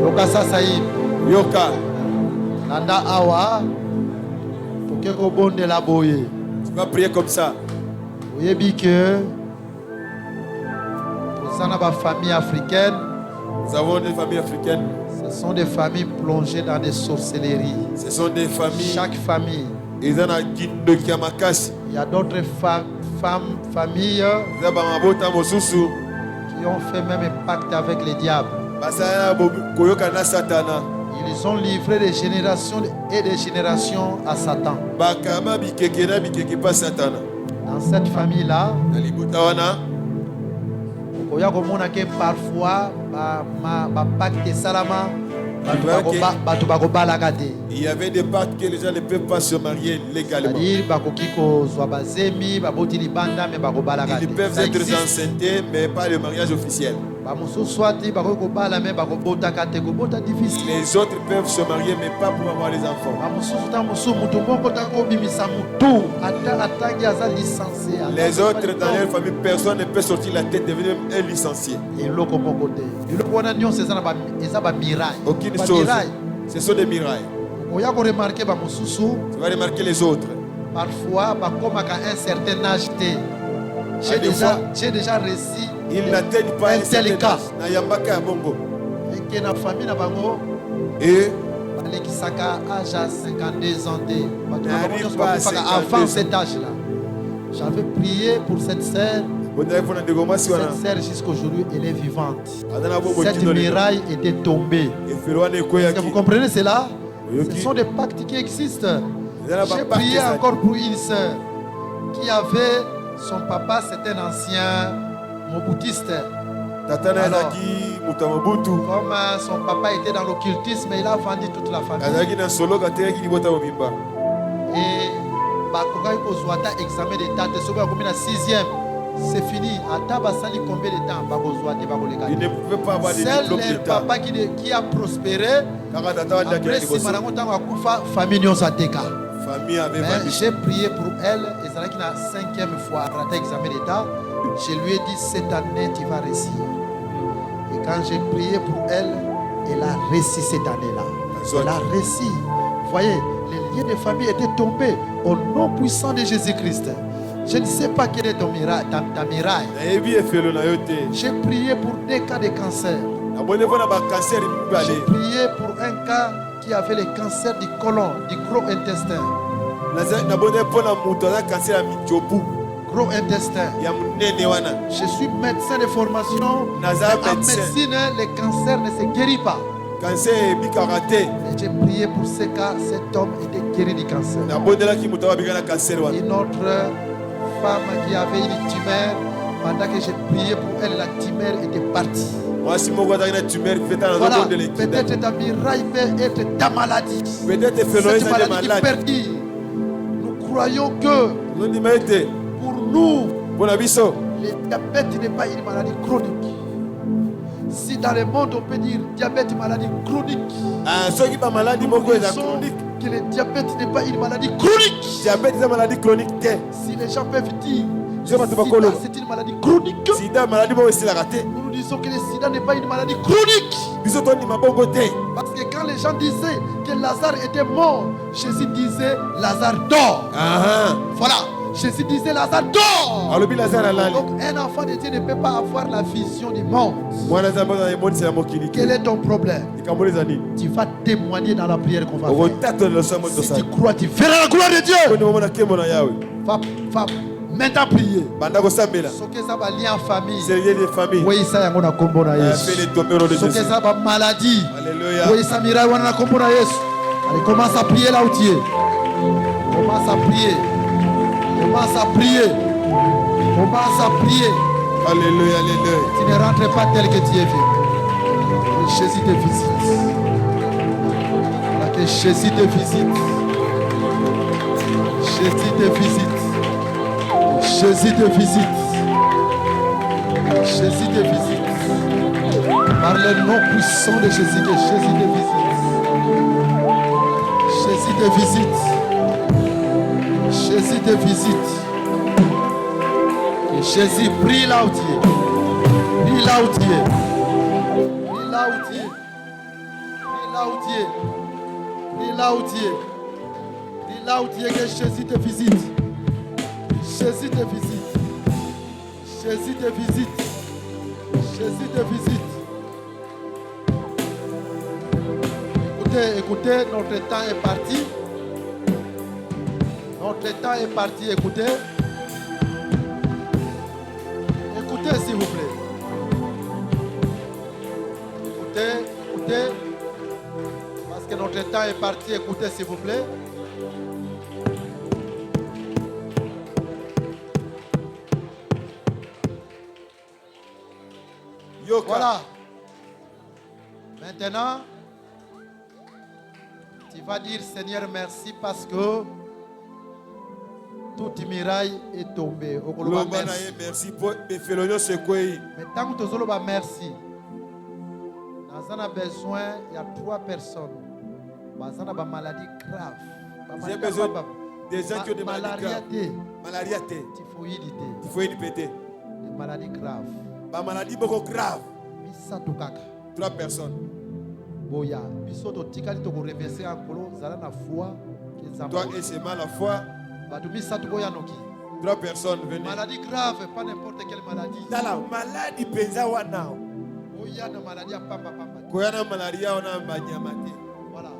Lokasa Saïbi. Yoka. Nanda awa. Tokeko bonde la boye. Tu vas prier comme ça. Oyebi que Tosana ba famille africaine. Nous avons des familles africaines. Ce sont des familles plongées dans des sorcelleries. Ce sont des familles. Chaque famille. Il y a d'autres familles qui ont fait même un pacte avec les diables. Ils ont livré des générations et des générations à Satan. Dans cette famille-là, parfois, pacte salama. Il y avait des pactes que les gens ne peuvent pas se marier légalement. Ils peuvent être enceintés, mais pas le mariage officiel. Les autres peuvent se marier, mais pas pour avoir les enfants. Les autres, dans leur famille, personne ne peut sortir la tête de devenir un licencié. Aucune chose. Ce sont des mirailles. Tu vas remarquer les autres. Parfois, un certain âge, j'ai déjà réussi. Ils n'atteignent pas un certain âge. Et âge à 52 ans. Avant cet âge-là, j'avais prié pour cette sœur. Cette sœur jusqu'aujourd'hui, elle est vivante. Cette muraille était tombée. Est-ce que vous comprenez cela? Ce sont des pactes qui existent. J'ai prié encore pour une sœur qui avait son papa, c'était un ancien moboutiste. Alors, comme son papa était dans l'occultisme, il a vendu toute la famille. Et examen d'état, c'est fini. Combien de temps il ne pouvait pas avoir des diplômes d'état. C'est le papa qui a prospéré. Après, si famille j'ai prié pour elle. Et c'est là qu'il a 5e fois raté l'examen d'état. Je lui ai dit, cette année, tu vas réussir. Et quand j'ai prié pour elle, elle a réussi cette année-là. Elle a réussi. Vous voyez, les liens de famille étaient tombés au nom puissant de Jésus-Christ. Je ne sais pas quelle est ta miraille. J'ai prié pour des cas de cancer. J'ai prié pour un cas qui avait le cancer du côlon, du gros intestin. Gros intestin. Je suis médecin de formation. En médecine, le cancer ne se guérit pas. J'ai prié pour ce cas. Cet homme était guéri du cancer. Une autre femme qui avait une tumeur, pendant que j'ai prié pour elle, la tumeur était partie. Voilà, peut-être ta miraille peut être ta maladie. Cette maladie qui perdure. Nous croyons que pour nous, le diabète n'est pas une maladie chronique. Si dans le monde on peut dire diabète maladie chronique, que le diabète n'est pas une maladie chronique. Si les gens peuvent dire c'est une maladie chronique. Nous nous disons que le sida n'est pas une maladie chronique. Parce que quand les gens disaient que Lazare était mort, Jésus disait Lazare dort. Voilà. Jésus disait Lazare dort. Donc un enfant de Dieu ne peut pas avoir la vision du monde. Quel est ton problème? Tu vas témoigner dans la prière qu'on va faire. Si tu crois, tu verras la gloire de Dieu. Va maintenant prier. Soke ça va lien en famille. Oui, ça y a mon combo na Yesu. Soke ça va maladie. Oui, ça mira wana combo na Yesu. Allez, commence à prier là où tu es. Commence à prier. Commence à prier. Commence à prier. Alléluia, alléluia. Tu ne rentres pas tel que tu es venu. Jésus te visite. Que Jésus te visite. Jésus te visite. Jésus te visite. Jésus te visite. Par le nom puissant de Jésus, que Jésus te visite. Jésus te visite. Jésus te visite. Que Jésus brille là où tu es. Brille là où tu es. Brille là où tu es. Brille là où tu es. Brille là où tu es. Brille là où tu es, que Jésus te visite. Jésus te visite. Jésus te visite. Jésus te visite. Écoutez, écoutez, notre temps est parti. Notre temps est parti, écoutez. Écoutez, s'il vous plaît. Écoutez, écoutez. Parce que notre temps est parti, écoutez, s'il vous plaît. Voilà. Maintenant, tu vas dire Seigneur merci parce que toute miraille est tombée. Merci. Mais tant que tu as merci, nous avons besoin, il y a 3 personnes. Nous avons une maladie grave. J'ai besoin des gens qui ont des maladies graves. Malaria, typhoïdité. Des maladies graves. Des maladies beaucoup graves. 3 personnes. Toi et c'est mal la foi. 3 personnes venez. Maladie grave, pas n'importe quelle maladie. Dans la maladie penzawana. Koyana malaria ona banyamate. Voilà.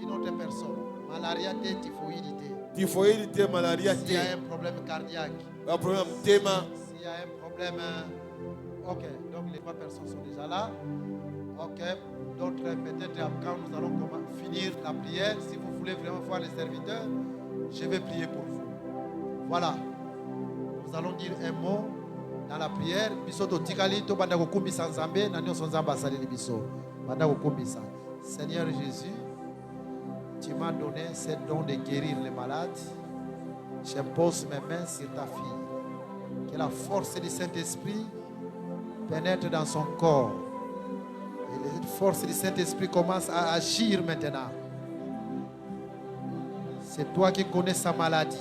Une autre personne. Malaria et typhoïdité. Typhoïdité, malaria. S'il y a un problème cardiaque. Un problème théma. S'il y a un problème. Ok, donc les 3 personnes sont déjà là. Ok, d'autres peut-être quand nous allons finir la prière, si vous voulez vraiment voir les serviteurs, je vais prier pour vous. Voilà, nous allons dire un mot dans la prière. Seigneur Jésus, tu m'as donné ce don de guérir les malades. Je pose mes mains sur ta fille. Que la force du Saint-Esprit pénètre dans son corps. Et la force du Saint-Esprit commence à agir maintenant. C'est toi qui connais sa maladie.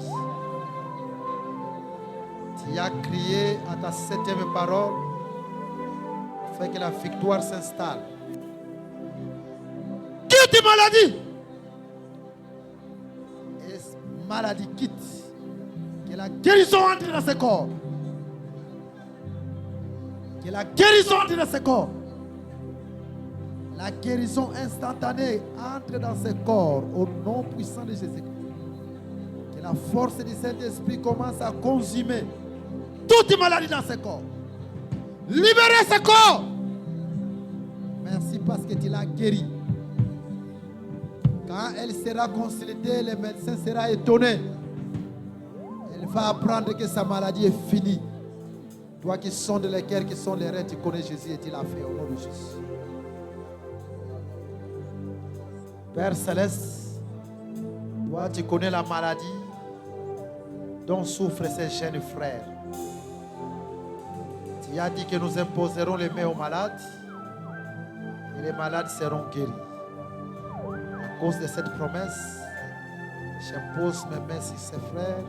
Tu as crié à ta 7e parole afin que la victoire s'installe. Quitte maladie. Et maladie quitte. Que la guérison entre dans ce corps. Que la guérison entre dans ce corps. La guérison instantanée entre dans ce corps au nom puissant de Jésus. Que la force du Saint-Esprit commence à consumer toute maladie dans ce corps. Libérez ce corps. Merci parce que tu l'as guéri. Quand elle sera consultée, le médecin sera étonné. Elle va apprendre que sa maladie est finie. Toi qui sondes les cœurs, qui sont les reins, tu connais Jésus et tu l'as fait au nom de Jésus. Père Céleste, toi tu connais la maladie dont souffrent ces jeunes frères. Tu as dit que nous imposerons les mains aux malades et les malades seront guéris. À cause de cette promesse, j'impose mes mains sur ces frères.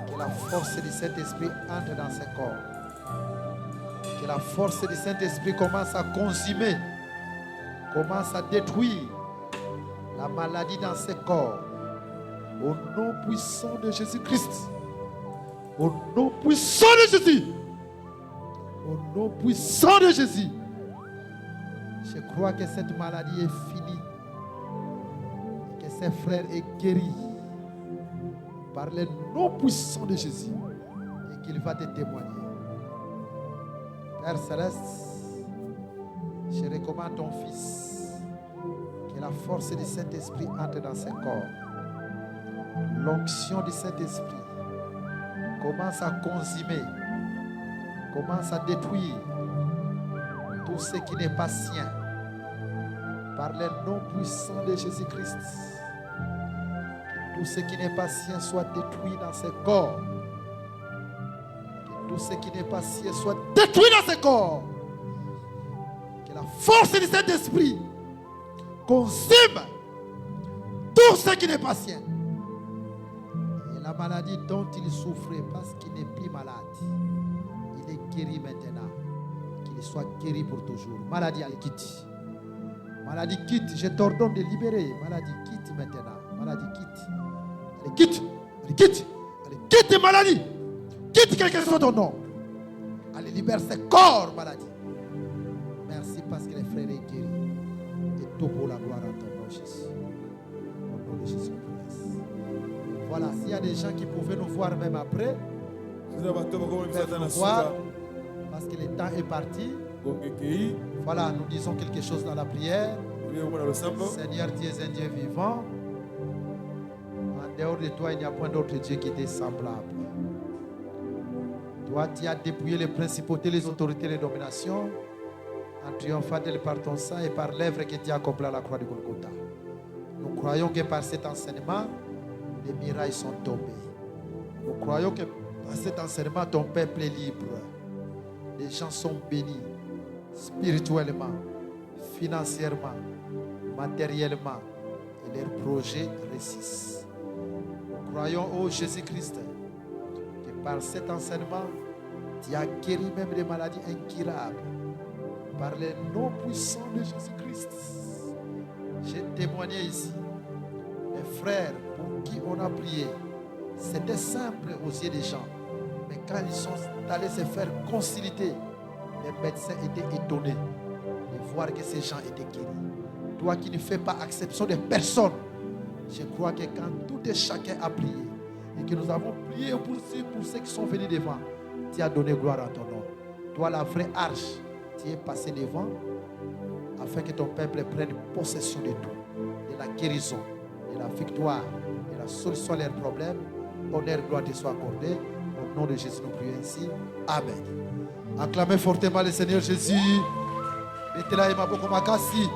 Que la force du Saint-Esprit entre dans ses corps. Que la force du Saint-Esprit commence à consumer, commence à détruire la maladie dans ses corps. Au nom puissant de Jésus-Christ. Au nom puissant de Jésus. Au nom puissant de Jésus. Je crois que cette maladie est finie. Et que ses frères est guéri par le nom puissant de Jésus. Et qu'il va te témoigner. Père Céleste, je recommande ton Fils. Que la force du Saint-Esprit entre dans ses corps. L'onction du Saint-Esprit commence à consumer, commence à détruire tout ce qui n'est pas sien par le nom puissant de Jésus-Christ. Que tout ce qui n'est pas sien soit détruit dans ses corps. Que tout ce qui n'est pas sien soit détruit dans ses corps. Que la force du Saint-Esprit consume tout ce qui n'est pas sien. La maladie dont il souffrait parce qu'il n'est plus malade, il est guéri maintenant. Qu'il soit guéri pour toujours. Maladie, elle quitte. Maladie quitte. Je t'ordonne de libérer. Maladie quitte maintenant. Maladie quitte. Elle quitte. Elle quitte. Elle quitte maladie. Quitte quel que soit ton nom. Elle libère ses corps, maladie. Merci parce que les frères est guéri. Et tout pour la gloire à ton nom, Jésus. Au nom de Jésus. Voilà, s'il y a des gens qui pouvaient nous voir même après, voir, parce que le temps est parti. Voilà, nous disons quelque chose dans la prière. Seigneur, tu es un Dieu vivant. En dehors de toi, il n'y a point d'autre Dieu qui t'est semblable. Toi, tu as dépouillé les principautés, les autorités, les dominations, en triomphant par ton sang et par l'œuvre que tu as accomplie à la croix de Golgotha. Nous croyons que par cet enseignement, les mirailles sont tombées. Nous croyons que par cet enseignement, ton peuple est libre. Les gens sont bénis spirituellement, financièrement, matériellement. Et leurs projets réussissent. Nous croyons, ô Jésus-Christ, que par cet enseignement, tu as guéri même des maladies incurables. Par le nom puissant de Jésus-Christ. J'ai témoigné ici. Les frères pour qui on a prié, c'était simple aux yeux des gens. Mais quand ils sont allés se faire consulter, les médecins étaient étonnés de voir que ces gens étaient guéris. Toi qui ne fais pas exception de personne, je crois que quand tout et chacun a prié, et que nous avons prié pour ceux qui sont venus devant, tu as donné gloire à ton nom. Toi, la vraie arche, tu es passé devant, afin que ton peuple prenne possession de tout, de la guérison, de la victoire, de la solution à leurs problèmes. Honneur, gloire te soit accordée. Au nom de Jésus, nous prions ainsi. Amen. Acclamez fortement le Seigneur Jésus. Mettez-la et ma boko makasi.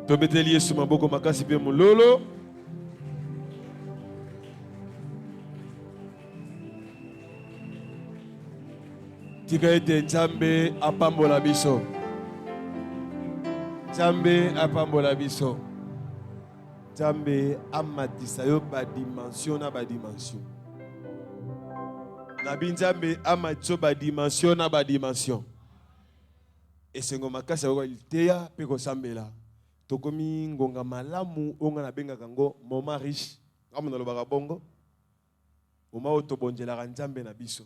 Tobeteli Yesu maboko makasi pe mulolo. Tika ete Nzambe apambola biso. Nzambe apambola biso. Nzambe amatisa yo ba dimension na ba dimension. Nabi Nzambe amatso ba dimension na ba dimension. Esengo makasa yo ilteya pe ko sambela. Tokomi ngonga malamu onga na benga kango moma riche. Amuna lobaka bongo. Moma otobonjela Nzambe na biso.